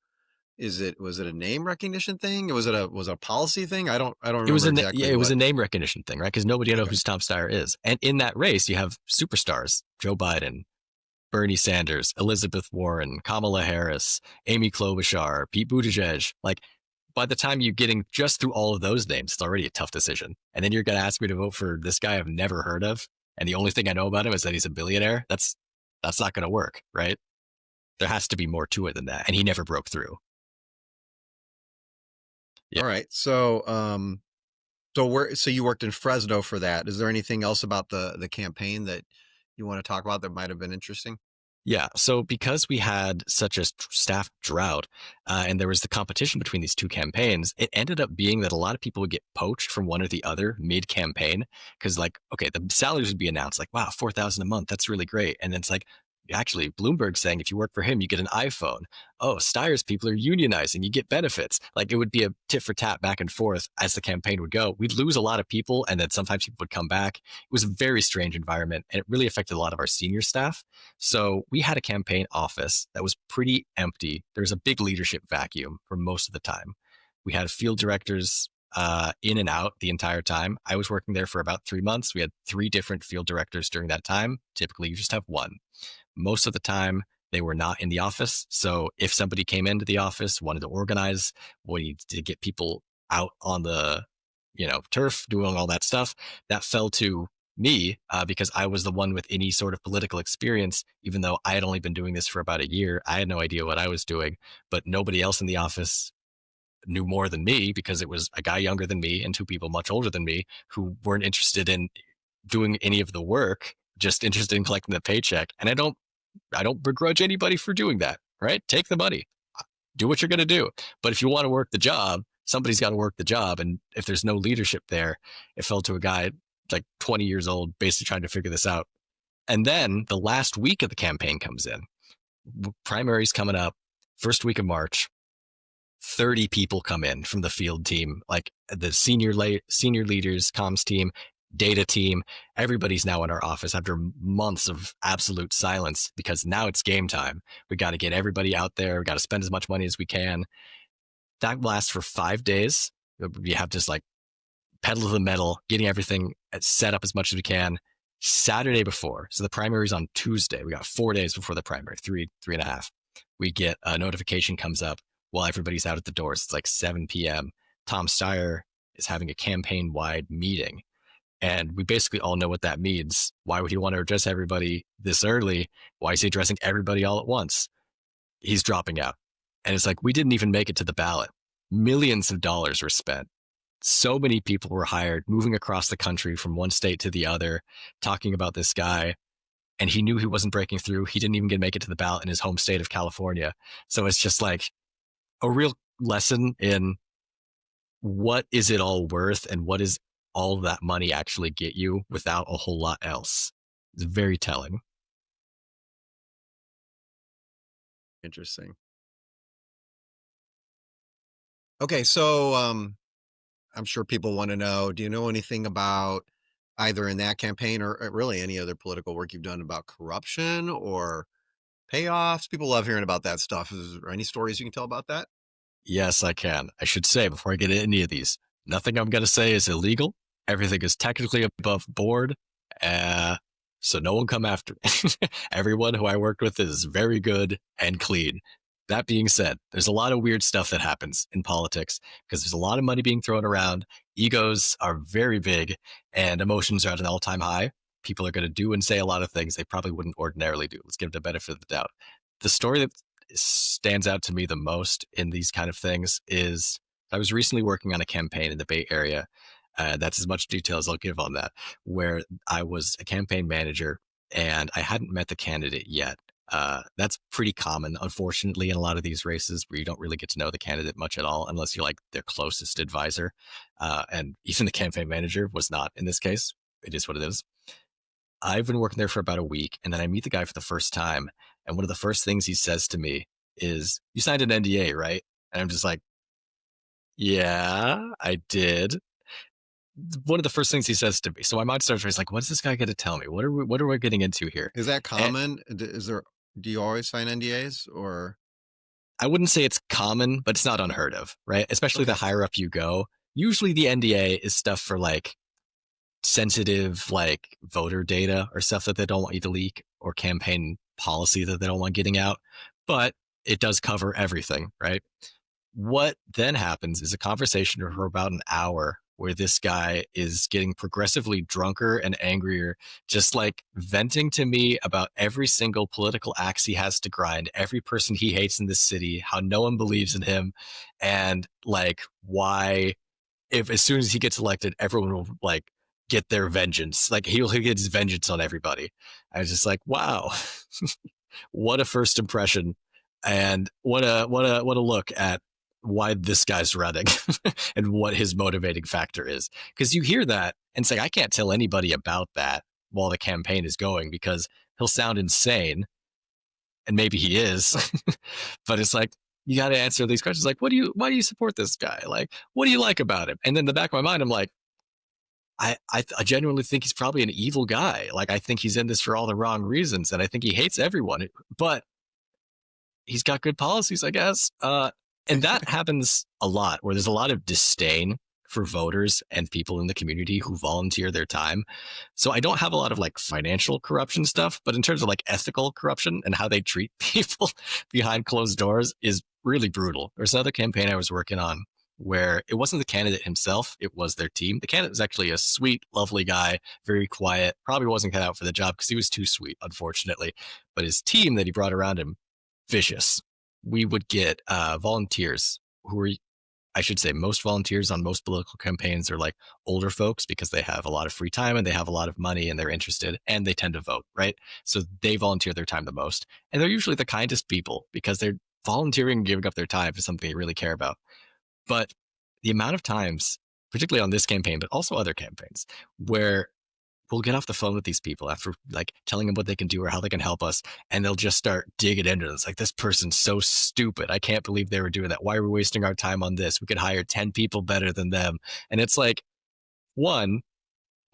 Was it a name recognition thing? Was it a policy thing? I don't It was remember exactly it was what. a name recognition thing, right? Because nobody knows Okay. who Tom Steyer is. And in that race, you have superstars: Joe Biden, Bernie Sanders, Elizabeth Warren, Kamala Harris, Amy Klobuchar, Pete Buttigieg. Like, by the time you're getting just through all of those names, it's already a tough decision. And then you're going to ask me to vote for this guy I've never heard of, and the only thing I know about him is that he's a billionaire. That's not going to work, right? There has to be more to it than that, and he never broke through. Yeah. All right. So you worked in Fresno for that. Is there anything else about the campaign that you want to talk about that might have been interesting? Yeah. So because we had such a staff drought, and there was the competition between these two campaigns, it ended up being that a lot of people would get poached from one or the other mid-campaign. Because, like, okay, the salaries would be announced, like, wow, 4,000 a month, that's really great. And then it's like, actually, Bloomberg's saying if you work for him, you get an iPhone. Oh, Steyer's people are unionizing, you get benefits. Like, it would be a tit for tat back and forth as the campaign would go. We'd lose a lot of people, and then sometimes people would come back. It was a very strange environment, and it really affected a lot of our senior staff. So we had a campaign office that was pretty empty. There was a big leadership vacuum for most of the time. We had field directors in and out the entire time. I was working there for about 3 months. We had 3 different field directors during that time. Typically, you just have one. Most of the time, they were not in the office. So if somebody came into the office, wanted to organize, wanted to get people out on the turf, doing all that stuff, that fell to me because I was the one with any sort of political experience. Even though I had only been doing this for about a year, I had no idea what I was doing. But nobody else in the office knew more than me because it was a guy younger than me and 2 people much older than me who weren't interested in doing any of the work, just interested in collecting the paycheck. And I don't begrudge anybody for doing that, right? Take the money, do what you're going to do. But if you want to work the job, somebody's got to work the job. And if there's no leadership there, it fell to a guy like 20 years old, basically trying to figure this out. And then the last week of the campaign comes in. Primaries coming up, first week of March. 30 people come in from the field team, like the senior leaders, comms team, data team. Everybody's now in our office after months of absolute silence because now it's game time. We got to get everybody out there. We got to spend as much money as we can. That lasts for 5 days. We have just like pedal to the metal, getting everything set up as much as we can. Saturday before, so the primary is on Tuesday. We got 4 days before the primary, three and a half. We get a notification comes up while everybody's out at the doors. It's like 7 p.m. Tom Steyer is having a campaign-wide meeting. And we basically all know what that means. Why would he want to address everybody this early? Why is he addressing everybody all at once? He's dropping out. And it's like, we didn't even make it to the ballot. Millions of dollars were spent. So many people were hired, moving across the country from one state to the other, talking about this guy. And he knew he wasn't breaking through. He didn't even get to make it to the ballot in his home state of California. So it's just like a real lesson in what is it all worth and what is all of that money actually get you without a whole lot else. It's very telling. Interesting. Okay, so I'm sure people want to know, do you know anything about either in that campaign or really any other political work you've done about corruption or payoffs? People love hearing about that stuff. Is there any stories you can tell about that? Yes, I can. I should say before I get into any of these, nothing I'm going to say is illegal. Everything is technically above board. So no one come after me. Everyone who I worked with is very good and clean. That being said, there's a lot of weird stuff that happens in politics because there's a lot of money being thrown around. Egos are very big and emotions are at an all-time high. People are going to do and say a lot of things they probably wouldn't ordinarily do. Let's give it the benefit of the doubt. The story that stands out to me the most in these kind of things is I was recently working on a campaign in the Bay Area. That's as much detail as I'll give on that, where I was a campaign manager and I hadn't met the candidate yet. That's pretty common, unfortunately, in a lot of these races where you don't really get to know the candidate much at all unless you're like their closest advisor. And even the campaign manager was not in this case. It is what it is. I've been working there for about a week, and then I meet the guy for the first time. And one of the first things he says to me is, "You signed an NDA, right?" And I'm just like, "Yeah, I did." One of the first things he says to me. So my mind starts racing, like, "What's this guy going to tell me? What are we getting into here?" Is that And common? Do you always sign NDAs or? I wouldn't say it's common, but it's not unheard of, right? Especially the Okay. higher up you go. Usually the NDA is stuff for like sensitive, like voter data or stuff that they don't want you to leak, or campaign policy that they don't want getting out. But it does cover everything, right? What then happens is a conversation for about an hour where this guy is getting progressively drunker and angrier, just like venting to me about every single political axe he has to grind, every person he hates in this city, how no one believes in him, and like why, if as soon as he gets elected, everyone will like get their vengeance. Like he'll get his vengeance on everybody. I was just like, wow, what a first impression, and what a look at why this guy's running and what his motivating factor is. Because you hear that and say, I can't tell anybody about that while the campaign is going because he'll sound insane, and maybe he is, but it's like you got to answer these questions like, why do you support this guy? Like, what do you like about him? And then in the back of my mind, I'm like, I genuinely think he's probably an evil guy. Like, I think he's in this for all the wrong reasons, and I think he hates everyone. But he's got good policies, I guess. And that happens a lot, where there's a lot of disdain for voters and people in the community who volunteer their time. So I don't have a lot of like financial corruption stuff, but in terms of like ethical corruption and how they treat people behind closed doors is really brutal. There's another campaign I was working on where it wasn't the candidate himself, it was their team. The candidate was actually a sweet, lovely guy, very quiet, probably wasn't cut out for the job because he was too sweet, unfortunately. But his team that he brought around him, vicious. We would get volunteers who were, I should say, most volunteers on most political campaigns are like older folks because they have a lot of free time and they have a lot of money and they're interested and they tend to vote, right? So they volunteer their time the most. And they're usually the kindest people because they're volunteering and giving up their time for something they really care about. But the amount of times, particularly on this campaign, but also other campaigns, where we'll get off the phone with these people after like telling them what they can do or how they can help us, and they'll just start digging into it. It's like, this person's so stupid. I can't believe they were doing that. Why are we wasting our time on this? We could hire 10 people better than them. And it's like, one,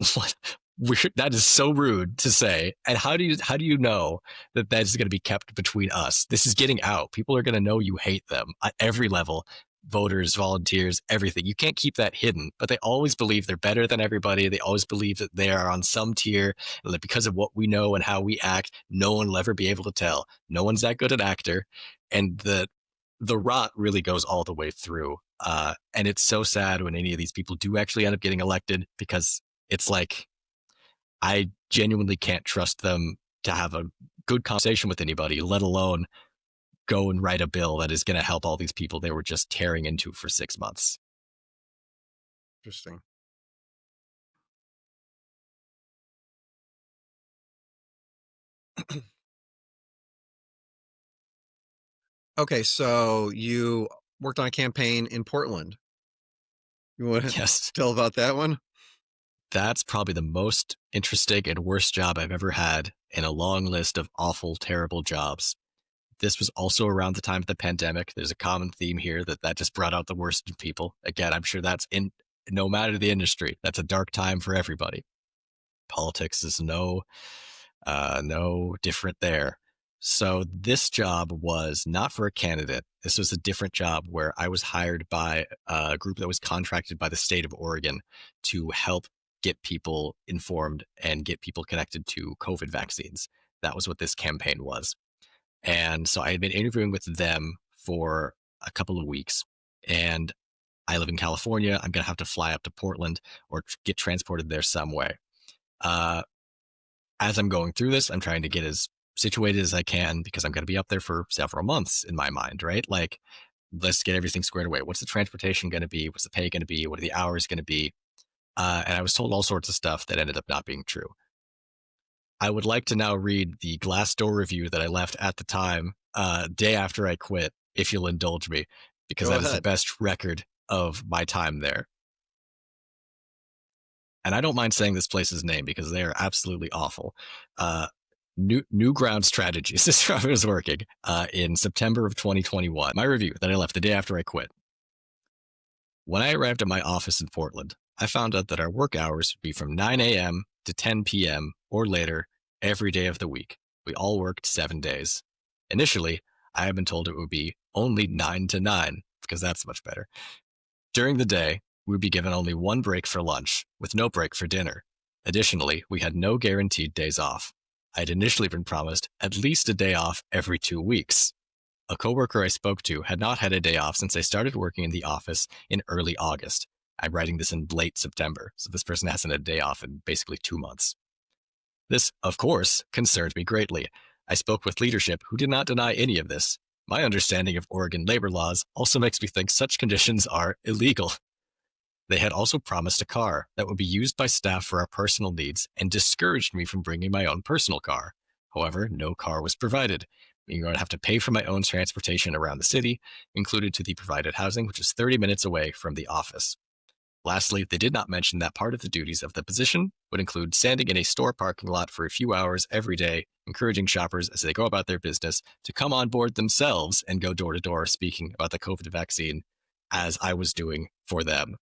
that is so rude to say. And how do you know that that is going to be kept between us? This is getting out. People are going to know you hate them at every level. Voters, volunteers, everything. You can't keep that hidden, but they always believe they're better than everybody. They always believe that they are on some tier, and that because of what we know and how we act, no one will ever be able to tell. No one's that good an actor. And the rot really goes all the way through. And it's so sad when any of these people do actually end up getting elected, because it's like, I genuinely can't trust them to have a good conversation with anybody, let alone go and write a bill that is going to help all these people they were just tearing into for 6 months. Interesting. Okay, so you worked on a campaign in Portland. You want to Yes, tell about that one? that's probably the most interesting and worst job I've ever had in a long list of awful, terrible jobs. This was also around the time of the pandemic. There's a common theme here that just brought out the worst in people. Again, I'm sure that's in no matter the industry. That's a dark time for everybody. Politics is no different there. So this job was not for a candidate. This was a different job where I was hired by a group that was contracted by the state of Oregon to help get people informed and get people connected to COVID vaccines. That was what this campaign was. And so I had been interviewing with them for a couple of weeks. And I live in California. I'm going to have to fly up to Portland or get transported there some way. Uh, as I'm going through this, I'm trying to get as situated as I can because I'm going to be up there for several months in my mind, right? Like, let's get everything squared away. What's the transportation going to be? What's the pay going to be? What are the hours going to be? And I was told all sorts of stuff that ended up not being true. I would like to now read the Glassdoor review that I left at the time, day after I quit, if you'll indulge me, because Go that is the ahead. best record of my time there. And I don't mind saying this place's name because they are absolutely awful. Uh, New Ground Strategies is where I was working in September of 2021. My review that I left the day after I quit. When I arrived at my office in Portland, I found out that our work hours would be from 9 a.m. to 10 p.m. or later every day of the week. We all worked 7 days. Initially, I had been told it would be only 9 to 9, because that's much better. During the day, we would be given only one break for lunch, with no break for dinner. Additionally, we had no guaranteed days off. I had initially been promised at least a day off every 2 weeks. A coworker I spoke to had not had a day off since I started working in the office in early August. I'm writing this in late September, so this person hasn't had a day off in basically 2 months. This, of course, concerned me greatly. I spoke with leadership who did not deny any of this. My understanding of Oregon labor laws also makes me think such conditions are illegal. They had also promised a car that would be used by staff for our personal needs and discouraged me from bringing my own personal car. However, no car was provided, meaning I would have to pay for my own transportation around the city, included to the provided housing, which is 30 minutes away from the office. Lastly, they did not mention that part of the duties of the position would include standing in a store parking lot for a few hours every day, encouraging shoppers as they go about their business to come on board themselves and go door to door speaking about the COVID vaccine, as I was doing for them.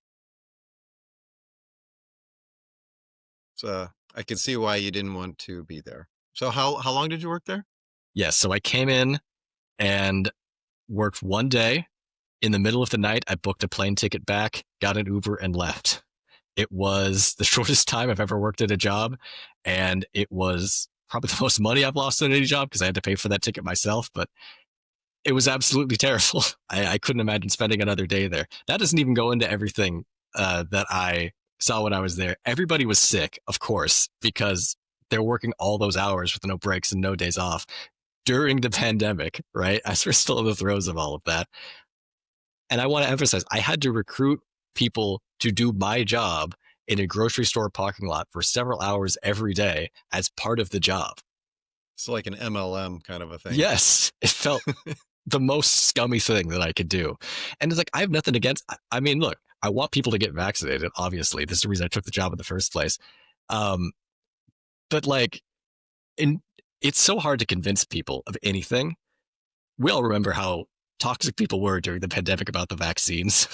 So I can see why you didn't want to be there. So how long did you work there? Yes, so I came in and worked one day. In the middle of the night, I booked a plane ticket back, got an Uber, and left. It was the shortest time I've ever worked at a job, and it was probably the most money I've lost in any job because I had to pay for that ticket myself, but it was absolutely terrible. I couldn't imagine spending another day there. That doesn't even go into everything that I saw when I was there. Everybody was sick, of course, because they're working all those hours with no breaks and no days off during the pandemic, right? As we're still in the throes of all of that. And I want to emphasize, I had to recruit people to do my job in a grocery store parking lot for several hours every day as part of the job. It's like an MLM kind of a thing. Yes, it felt the most scummy thing that I could do. And it's like, I have nothing against, I mean, look, I want people to get vaccinated, obviously. This is the reason I took the job in the first place. But like, it's so hard to convince people of anything. We all remember how toxic people were during the pandemic about the vaccines.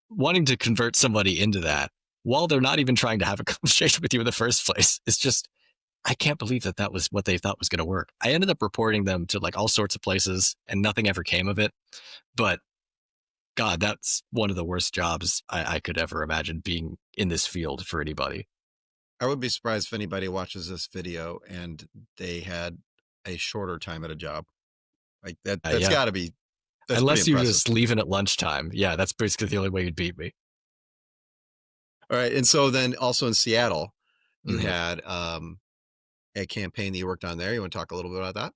Wanting to convert somebody into that while they're not even trying to have a conversation with you in the first place, it's just, I can't believe that that was what they thought was going to work. I ended up reporting them to like all sorts of places and nothing ever came of it. But God, that's one of the worst jobs I could ever imagine being in this field for anybody. I would be surprised if anybody watches this video and they had a shorter time at a job. Like that's Yeah. got to be, that's Unless pretty you're impressive. just leaving at lunchtime. Yeah, that's basically the only way you'd beat me. All right. And so then also in Seattle, you Mhm. had a campaign that you worked on there. You want to talk a little bit about that?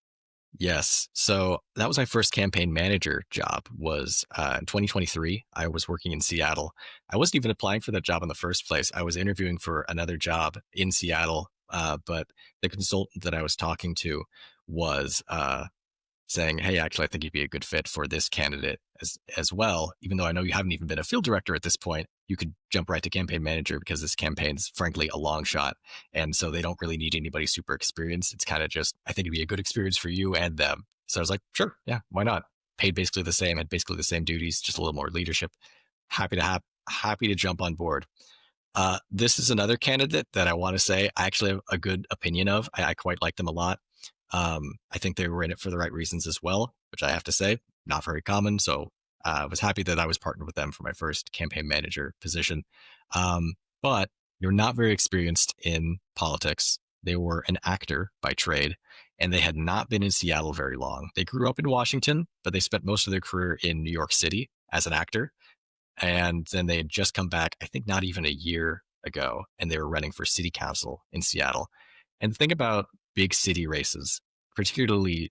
Yes. So that was my first campaign manager job was in 2023. I was working in Seattle. I wasn't even applying for that job in the first place. I was interviewing for another job in Seattle, but the consultant that I was talking to was saying, "Hey, actually, I think you'd be a good fit for this candidate as well. Even though I know you haven't even been a field director at this point, you could jump right to campaign manager because this campaign's frankly a long shot, and so they don't really need anybody super experienced. It's kind of just, I think it'd be a good experience for you and them." So I was like, "Sure, yeah, why not?" Paid basically the same, had basically the same duties, just a little more leadership. Happy to jump on board. This is another candidate that I want to say I actually have a good opinion of. I quite like them a lot. I think they were in it for the right reasons as well, which I have to say, not very common. So I was happy that I was partnered with them for my first campaign manager position. But they're not very experienced in politics. They were an actor by trade, and they had not been in Seattle very long. They grew up in Washington, but they spent most of their career in New York City as an actor. And then they had just come back, I think not even a year ago, and they were running for city council in Seattle. And think about big city races, particularly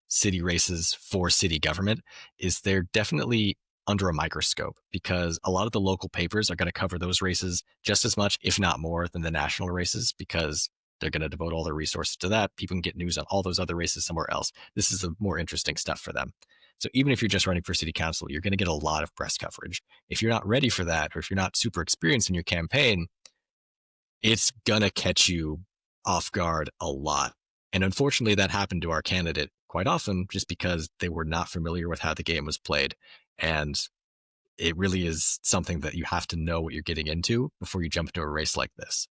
city races for city government, is they're definitely under a microscope because a lot of the local papers are going to cover those races just as much, if not more, than the national races because they're going to devote all their resources to that. People can get news on all those other races somewhere else. This is the more interesting stuff for them. So even if you're just running for city council, you're going to get a lot of press coverage. If you're not ready for that, or if you're not super experienced in your campaign, it's going to catch you off guard a lot. And unfortunately, that happened to our candidate quite often just because they were not familiar with how the game was played. And it really is something that you have to know what you're getting into before you jump into a race like this.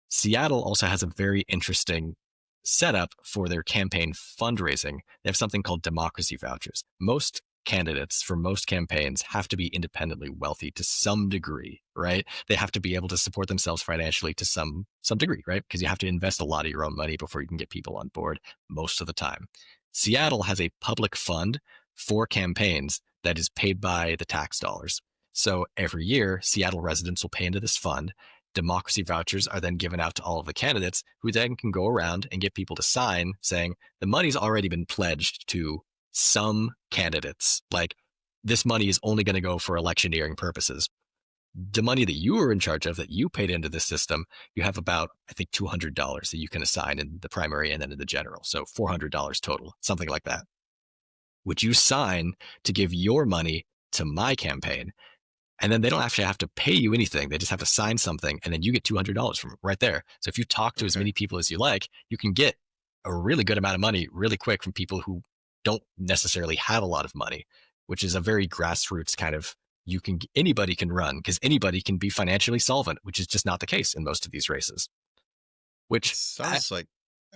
Seattle also has a very interesting setup for their campaign fundraising, they have something called democracy vouchers. Most candidates for most campaigns have to be independently wealthy to some degree, right? They have to be able to support themselves financially to some degree, right? Because you have to invest a lot of your own money before you can get people on board most of the time. Seattle has a public fund for campaigns that is paid by the tax dollars. So every year, Seattle residents will pay into this fund. Democracy vouchers are then given out to all of the candidates, who then can go around and get people to sign saying the money's already been pledged to some candidates. Like, this money is only going to go for electioneering purposes. The money that you were in charge of, that you paid into this system, you have about, I think, $200 that you can assign in the primary and then in the general. So $400 total, something like that. Would you sign to give your money to my campaign? And then they don't actually have to pay you anything. They just have to sign something, and then you get $200 from it right there. So if you talk to as many people as you like, you can get a really good amount of money really quick from people who don't necessarily have a lot of money, which is a very grassroots kind of, anybody can run, because anybody can be financially solvent, which is just not the case in most of these races. Which sounds like,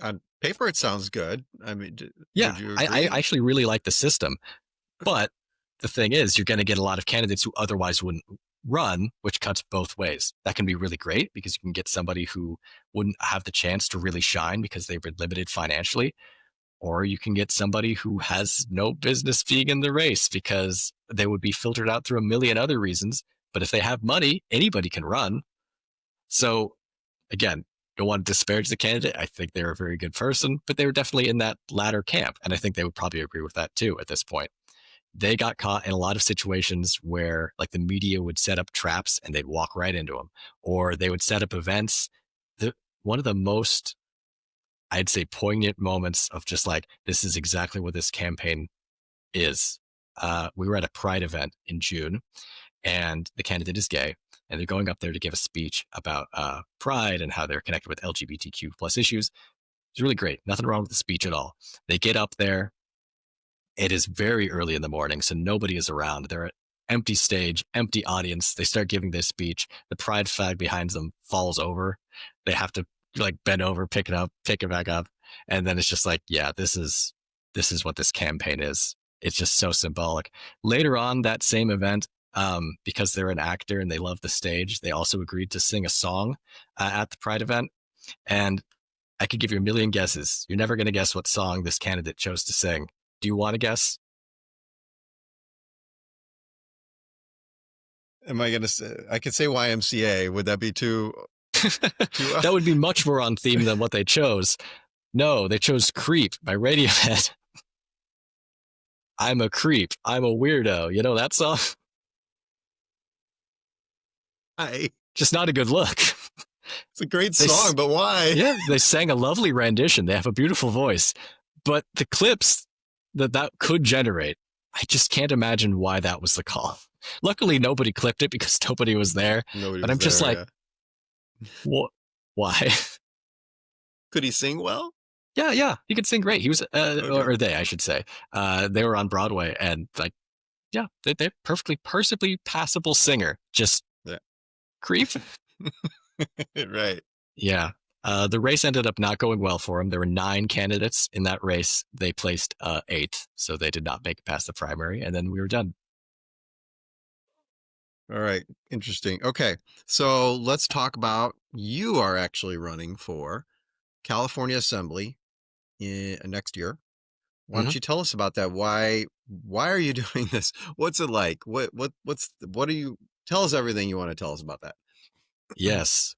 on paper, it sounds good. I mean, yeah, would you I agree? actually really like the system. But the thing is, you're going to get a lot of candidates who otherwise wouldn't run, which cuts both ways. That can be really great because you can get somebody who wouldn't have the chance to really shine because they've been limited financially. Or you can get somebody who has no business being in the race because they would be filtered out through a million other reasons. But if they have money, anybody can run. So again, don't want to disparage the candidate. I think they're a very good person, but they were definitely in that latter camp. And I think they would probably agree with that too at this point. They got caught in a lot of situations where, like, the media would set up traps and they'd walk right into them, or they would set up events. One of the most, I'd say, poignant moments of just like, this is exactly what this campaign is. We were at a Pride event in June, and the candidate is gay, and they're going up there to give a speech about Pride and how they're connected with LGBTQ plus issues. It's really great. Nothing wrong with the speech at all. They get up there. It is very early in the morning, so nobody is around. They're at empty stage, empty audience. They start giving this speech. The pride flag behind them falls over. They have to like bend over, pick it back up. And then it's just like, yeah, this is what this campaign is. It's just so symbolic. Later on that same event, because they're an actor and they love the stage, they also agreed to sing a song at the Pride event. And I could give you a million guesses. You're never going to guess what song this candidate chose to sing. Do you want to guess? Am I going to say, I could say YMCA. Would that be too That would be much more on theme than what they chose. No, they chose Creep by Radiohead. I'm a creep. I'm a weirdo. You know that song? Just not a good look. It's a great song, but why? Yeah, they sang a lovely rendition. They have a beautiful voice. But the clips that could generate, I just can't imagine why that was the call. Luckily, nobody clipped it because nobody was there. But I'm just like, what? Why? Could he sing well? Yeah, he could sing great. He was, or they, I should say, they were on Broadway, and like, yeah, they're perfectly passable singer. Just creep. Right. Yeah. The race ended up not going well for him. There were 9 candidates in that race. They placed 8th, so they did not make it past the primary, and then we were done. All right. Interesting. Okay. So let's talk about, you are actually running for California Assembly next year. Why don't you tell us about that? Why are you doing this? What's it like? What do you, tell us everything you want to tell us about that. Yes.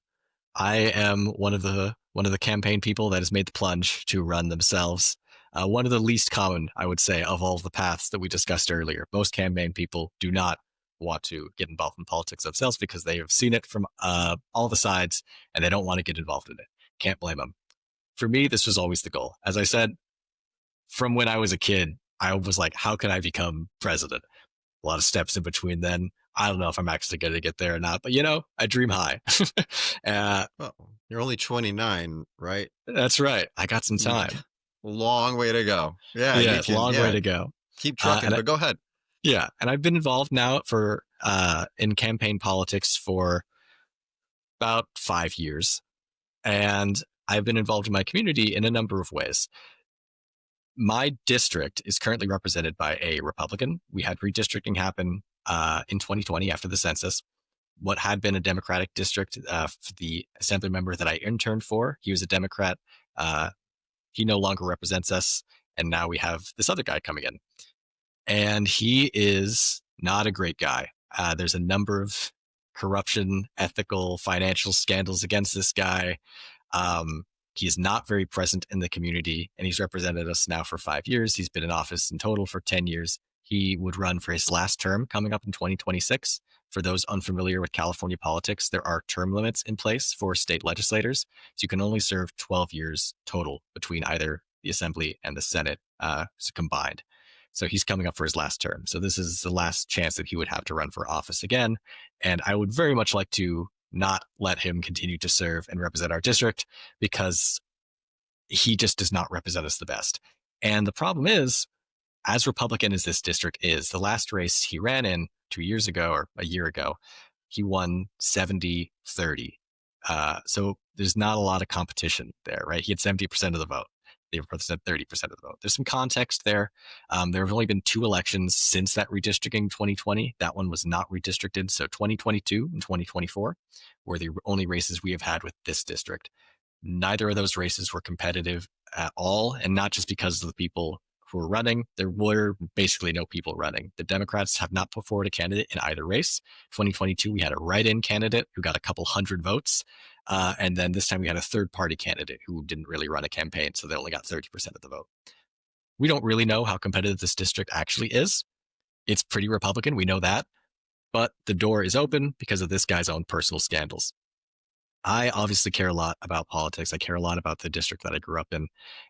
I am one of the campaign people that has made the plunge to run themselves. One of the least common, I would say, of all the paths that we discussed earlier. Most campaign people do not want to get involved in politics themselves because they have seen it from all the sides and they don't want to get involved in it. Can't blame them. For me, this was always the goal. As I said, from when I was a kid, I was like, how can I become president? A lot of steps in between then. I don't know if I'm actually going to get there or not, but I dream high. Well, you're only 29, right? That's right. I got some time. Long way to go. Yeah, long way to go. Keep trucking, but go ahead. Yeah, and I've been involved now for in campaign politics for about 5 years, and I've been involved in my community in a number of ways. My district is currently represented by a Republican. We had redistricting happen in 2020 after the census. What had been a Democratic district, for the assembly member that I interned for, he was a Democrat. Uh, he no longer represents us. And now we have this other guy coming in. And he is not a great guy. There's a number of corruption, ethical, financial scandals against this guy. Um, he's not very present in the community, and he's represented us now for 5 years. He's been in office in total for 10 years. He would run for his last term coming up in 2026. For those unfamiliar with California politics, there are term limits in place for state legislators. So you can only serve 12 years total between either the Assembly and the Senate combined. So he's coming up for his last term. So this is the last chance that he would have to run for office again. And I would very much like to not let him continue to serve and represent our district because he just does not represent us the best. And the problem is, as Republican as this district is, the last race he ran in 2 years ago or a year ago, he won 70-30. So there's not a lot of competition there, right? He had 70% of the vote. They represent 30% of the vote. There's some context there. There have only been 2 elections since that redistricting 2020. That one was not redistricted. So 2022 and 2024 were the only races we have had with this district. Neither of those races were competitive at all, and not just because of the people who were running. There were basically no people running. The Democrats have not put forward a candidate in either race. 2022, we had a write-in candidate who got a couple hundred votes. And then this time we had a third-party candidate who didn't really run a campaign, so they only got 30% of the vote. We don't really know how competitive this district actually is. It's pretty Republican, we know that. But the door is open because of this guy's own personal scandals. I obviously care a lot about politics. I care a lot about the district that I grew up in.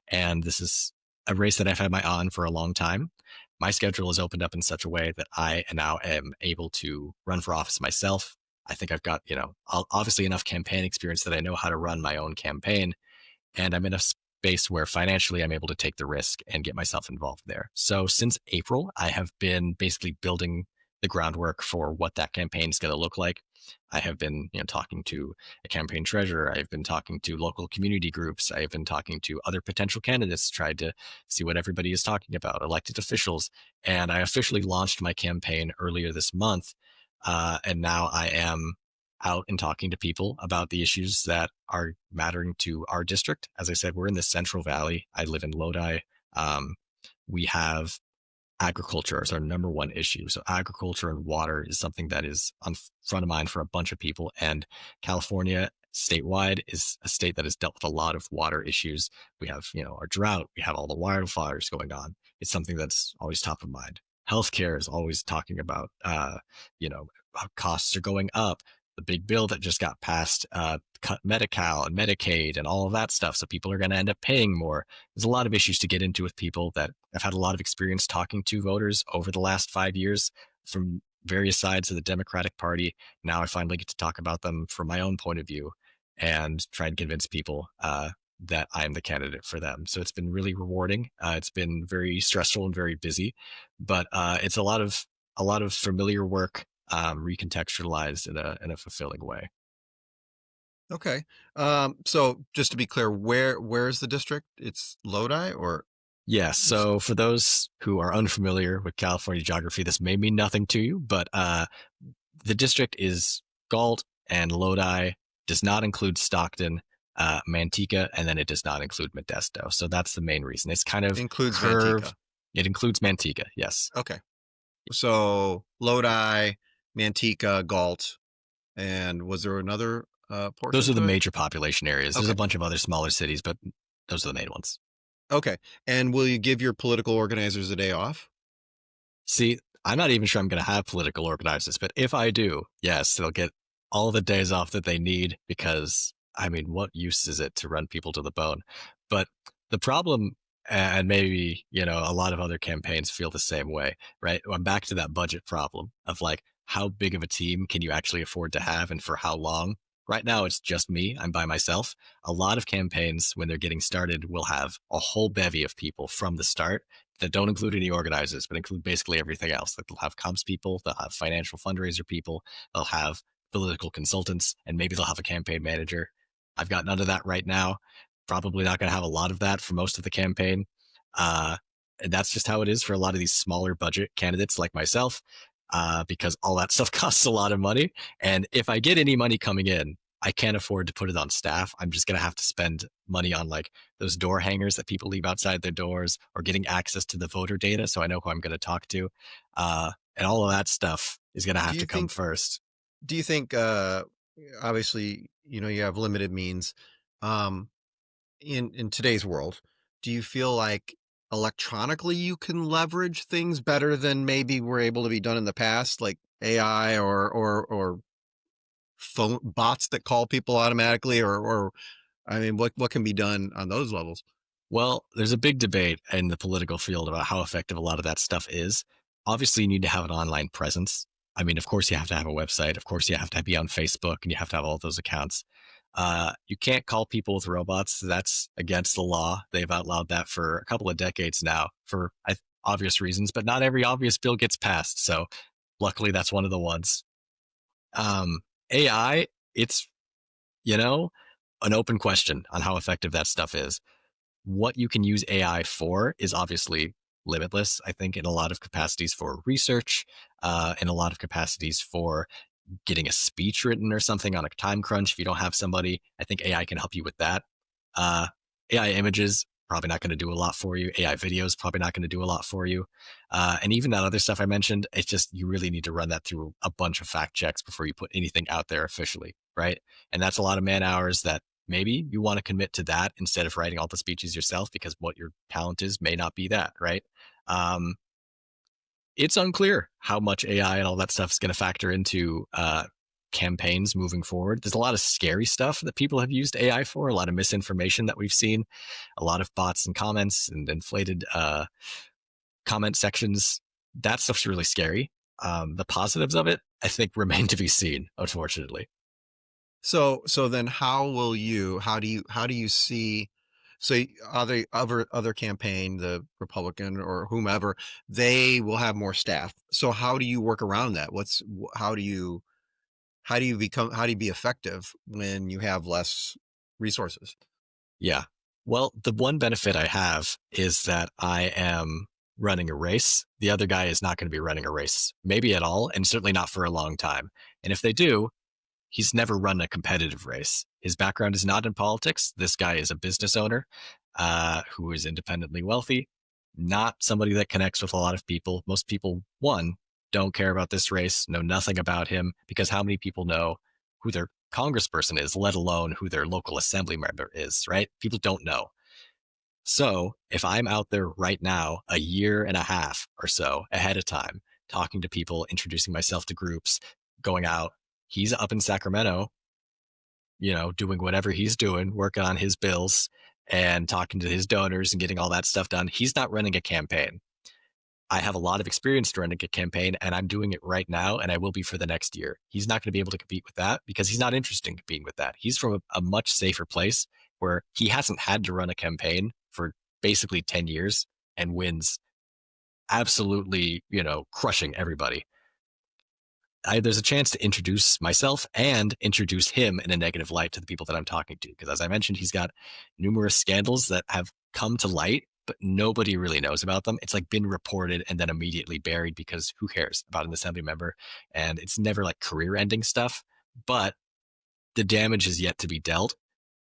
And this is a race that I've had my eye on for a long time. My schedule is opened up in such a way that I now am able to run for office myself. I think I've got, obviously enough campaign experience that I know how to run my own campaign. And I'm in a space where financially I'm able to take the risk and get myself involved there. So since April, I have been basically building the groundwork for what that campaign is going to look like. I have been, talking to a campaign treasurer. I've been talking to local community groups. I've been talking to other potential candidates, tried to see what everybody is talking about, elected officials. And I officially launched my campaign earlier this month. And now I am out and talking to people about the issues that are mattering to our district. As I said, we're in the Central Valley. I live in Lodi. We have agriculture as our number one issue. So agriculture and water is something that is on front of mind for a bunch of people. And California statewide is a state that has dealt with a lot of water issues. We have, our drought. We have all the wildfires going on. It's something that's always top of mind. Healthcare is always talking about, how costs are going up. The big bill that just got passed cut Medi-Cal and Medicaid and all of that stuff. So people are going to end up paying more. There's a lot of issues to get into with people that I've had a lot of experience talking to voters over the last 5 years from various sides of the Democratic Party. Now I finally get to talk about them from my own point of view and try and convince people that I'm the candidate for them. So it's been really rewarding. It's been very stressful and very busy, but it's a lot of familiar work recontextualized in a fulfilling way. Okay. So just to be clear, where's the district? It's Lodi or? Yes. So for those who are unfamiliar with California geography, this may mean nothing to you, but the district is Galt and Lodi, does not include Stockton, Manteca, and then it does not include Modesto. So that's the main reason. It's kind of Includes curved. Manteca. It includes Manteca, yes. Okay. So Lodi, Manteca, Galt, and was there another portion Those are the to it? major population areas. There's Okay. a bunch of other smaller cities, but those are the main ones. Okay. And will you give your political organizers a day off? See, I'm not even sure I'm going to have political organizers, but if I do, yes, they'll get all the days off that they need because, I mean, what use is it to run people to the bone? But the problem, and maybe, a lot of other campaigns feel the same way, right? I'm back to that budget problem of like, how big of a team can you actually afford to have and for how long? Right now, it's just me. I'm by myself. A lot of campaigns, when they're getting started, will have a whole bevy of people from the start that don't include any organizers, but include basically everything else. Like they'll have comps people, they'll have financial fundraiser people, they'll have political consultants, and maybe they'll have a campaign manager. I've got none of that right now. probably not going to have a lot of that for most of the campaign. And that's just how it is for a lot of these smaller budget candidates like myself, because all that stuff costs a lot of money. And if I get any money coming in, I can't afford to put it on staff. I'm just going to have to spend money on like those door hangers that people leave outside their doors, or getting access to the voter data so I know who I'm going to talk to. And all of that stuff is going to Do have you to come think first. do you think obviously, you have limited means um in today's world. Do you feel like electronically you can leverage things better than maybe were able to be done in the past, like AI or phone bots that call people automatically, or I mean, what can be done on those levels? Well, there's a big debate in the political field about how effective a lot of that stuff is. Obviously, you need to have an online presence. I mean, of course, you have to have a website. Of course, you have to be on Facebook, and you have to have all those accounts. You can't call people with robots. That's against the law. They've outlawed that for a couple of decades now for obvious reasons, but not every obvious bill gets passed. So, luckily, that's one of the ones. Um, AI, it's, you know, an open question on how effective that stuff is. What you can use AI for is obviously limitless, I think, in a lot of capacities for research, in a lot of capacities for getting a speech written or something on a time crunch. If you don't have somebody, I think AI can help you with that. Uh, AI images, probably not going to do a lot for you. AI videos, probably not going to do a lot for you. And even that other stuff I mentioned, it's just you really need to run that through a bunch of fact checks before you put anything out there officially, right? And that's a lot of man hours that maybe you want to commit to that instead of writing all the speeches yourself, because what your talent is may not be that, right? Um, it's unclear how much AI and all that stuff is going to factor into campaigns moving forward. There's a lot of scary stuff that people have used AI for, a lot of misinformation that we've seen, a lot of bots and comments and inflated comment sections. That stuff's really scary. The positives of it, I think, remain to be seen, unfortunately. So then how do you see so other campaign, the Republican or whomever, they will have more staff. So how do you work around that? How do you be effective when you have less resources? Yeah. Well, the one benefit I have is that I am running a race. The other guy is not going to be running a race, maybe at all, and certainly not for a long time. And if they do, he's never run a competitive race. His background is not in politics. This guy is a business owner who is independently wealthy, not somebody that connects with a lot of people. Most people, one, don't care about this race, know nothing about him, because how many people know who their congressperson is, let alone who their local assembly member is, right? People don't know. So if I'm out there right now, a year and a half or so ahead of time, talking to people, introducing myself to groups, going out, he's up in Sacramento, doing whatever he's doing, working on his bills and talking to his donors and getting all that stuff done. He's not running a campaign. I have a lot of experience running a campaign, and I'm doing it right now, and I will be for the next year. He's not going to be able to compete with that because he's not interested in competing with that. He's from a much safer place where he hasn't had to run a campaign for basically 10 years and wins absolutely, crushing everybody. There's a chance to introduce myself and introduce him in a negative light to the people that I'm talking to. Because as I mentioned, he's got numerous scandals that have come to light, but nobody really knows about them. It's like been reported and then immediately buried because who cares about an assembly member? And it's never like career ending stuff, but the damage is yet to be dealt.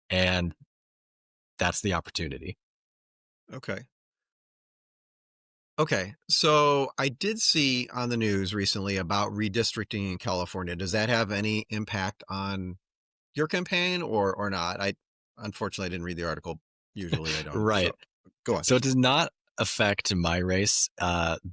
And that's the opportunity. Okay. Okay. So I did see on the news recently about redistricting in California. Does that have any impact on your campaign or not? I unfortunately didn't read the article. Usually I don't. So Right. go on. So it does not affect my race.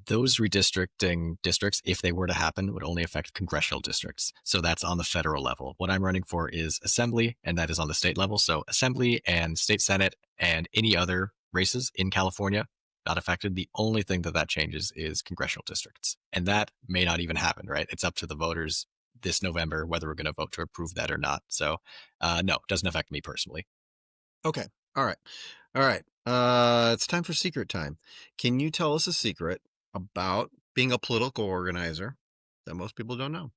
Those redistricting districts, if they were to happen, would only affect congressional districts. So that's on the federal level. What I'm running for is assembly, and that is on the state level. So assembly and state senate and any other races in California not affected. The only thing that changes is congressional districts, and that may not even happen. Right? It's up to the voters this November whether we're going to vote to approve that or not. So no, it doesn't affect me personally. Okay. All right. All right. It's time for secret time. Can you tell us a secret about being a political organizer that most people don't know?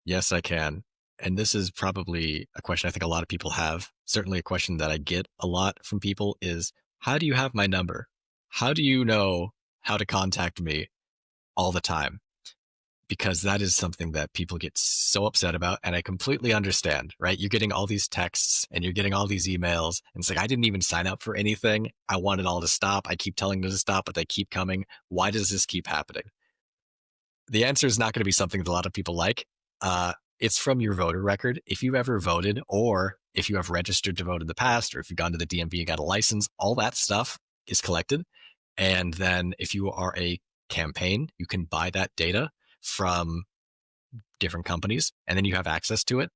Yes, I can. And this is probably a question I think a lot of people have. Certainly a question that I get a lot from people is, how do you have my number? How do you know how to contact me all the time? Because that is something that people get so upset about. And I completely understand, right? You're getting all these texts and you're getting all these emails. And it's like, I didn't even sign up for anything. I want it all to stop. I keep telling them to stop, but they keep coming. Why does this keep happening? The answer is not going to be something that a lot of people like. It's from your voter record. If you've ever voted, or if you have registered to vote in the past, or if you've gone to the DMV and got a license, all that stuff is collected. And then if you are a campaign, you can buy that data from different companies, and then you have access to it.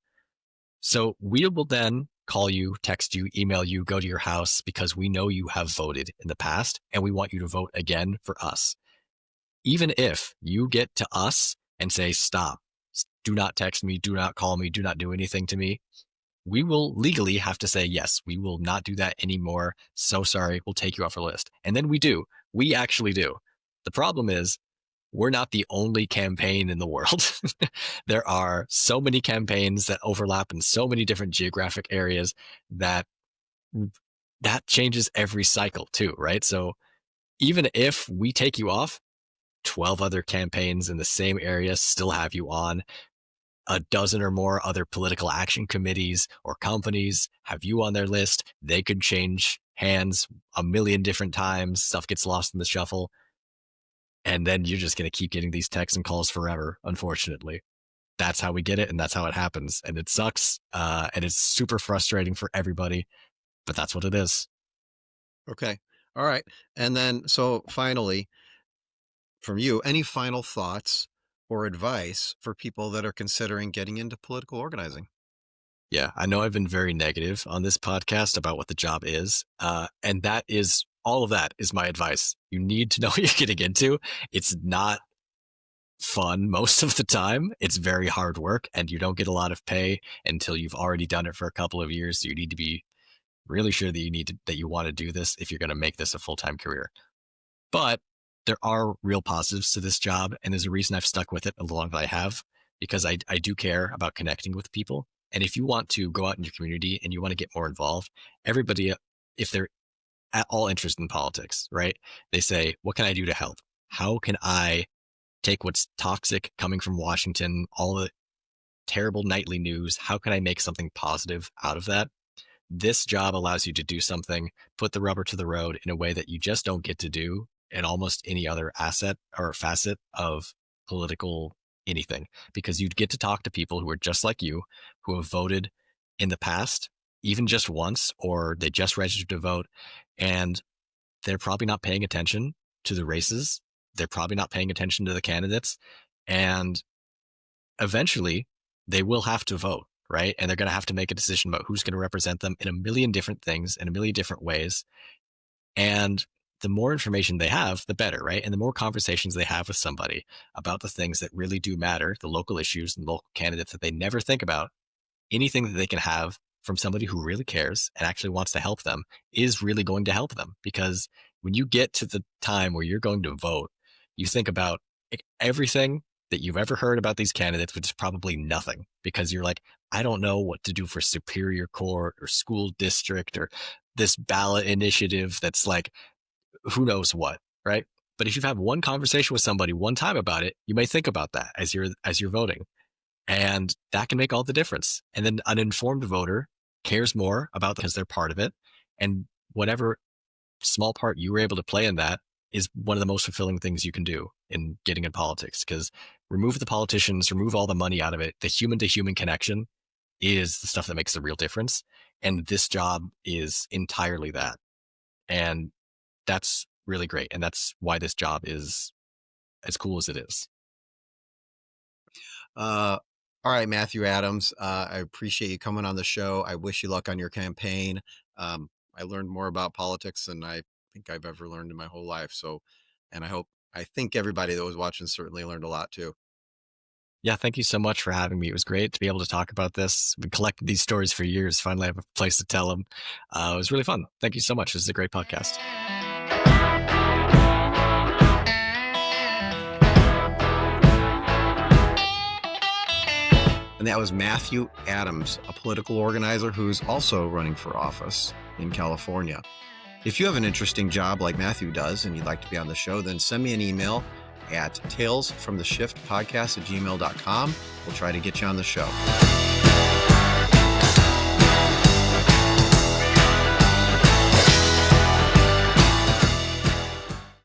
So we will then call you, text you, email you, go to your house because we know you have voted in the past and we want you to vote again for us. Even if you get to us and say, stop, do not text me, do not call me, do not do anything to me, we will legally have to say, yes, we will not do that anymore. So sorry, we'll take you off our list. And then we do. We actually do. The problem is, we're not the only campaign in the world. There are so many campaigns that overlap in so many different geographic areas that changes every cycle too, right? So even if we take you off, 12 other campaigns in the same area still have you on. A dozen or more other political action committees or companies have you on their list. They could change hands a million different times. Stuff gets lost in the shuffle. And then you're just going to keep getting these texts and calls forever, unfortunately. That's how we get it, and that's how it happens. And it sucks, and it's super frustrating for everybody, but that's what it is. Okay. All right. And then, so finally, from you, any final thoughts or advice for people that are considering getting into political organizing? Yeah, I know I've been very negative on this podcast about what the job is, and that is all of that is my advice. You need to know what you're getting into. It's not fun most of the time. It's very hard work, and you don't get a lot of pay until you've already done it for a couple of years. So you need to be really sure that you want to do this if you're going to make this a full-time career. But there are real positives to this job, and there's a reason I've stuck with it as long as I have, because I do care about connecting with people. And if you want to go out in your community and you want to get more involved, everybody, if they're at all interested in politics, right? They say, what can I do to help? How can I take what's toxic coming from Washington, all the terrible nightly news? How can I make something positive out of that? This job allows you to do something, put the rubber to the road in a way that you just don't get to do in almost any other asset or facet of political anything, because you'd get to talk to people who are just like you, who have voted in the past, even just once, or they just registered to vote, and they're probably not paying attention to the races. They're probably not paying attention to the candidates. And eventually they will have to vote, right? And they're going to have to make a decision about who's going to represent them in a million different things, in a million different ways. And the more information they have, the better, right? And the more conversations they have with somebody about the things that really do matter, the local issues and local candidates that they never think about, anything that they can have from somebody who really cares and actually wants to help them is really going to help them. Because when you get to the time where you're going to vote, you think about everything that you've ever heard about these candidates, which is probably nothing, because you're like, I don't know what to do for Superior Court or school district or this ballot initiative that's like, who knows what, right? But if you've had one conversation with somebody one time about it, you may think about that as you're voting. And that can make all the difference. And then an informed voter cares more about because they're part of it. And whatever small part you were able to play in that is one of the most fulfilling things you can do in getting in politics, because remove the politicians, remove all the money out of it. The human to human connection is the stuff that makes the real difference. And this job is entirely that. And that's really great. And that's why this job is as cool as it is. All right, Matthew Adams, I appreciate you coming on the show. I wish you luck on your campaign. I learned more about politics than I think I've ever learned in my whole life. So, and I think everybody that was watching certainly learned a lot too. Yeah, thank you so much for having me. It was great to be able to talk about this. We've been collecting these stories for years. Finally, I have a place to tell them. It was really fun. Thank you so much. This is a great podcast. And And that was Matthew Adams, a political organizer who's also running for office in California. If you have an interesting job like Matthew does and you'd like to be on the show, then send me an email at talesfromtheshiftpodcast@gmail.com. We'll try to get you on the show.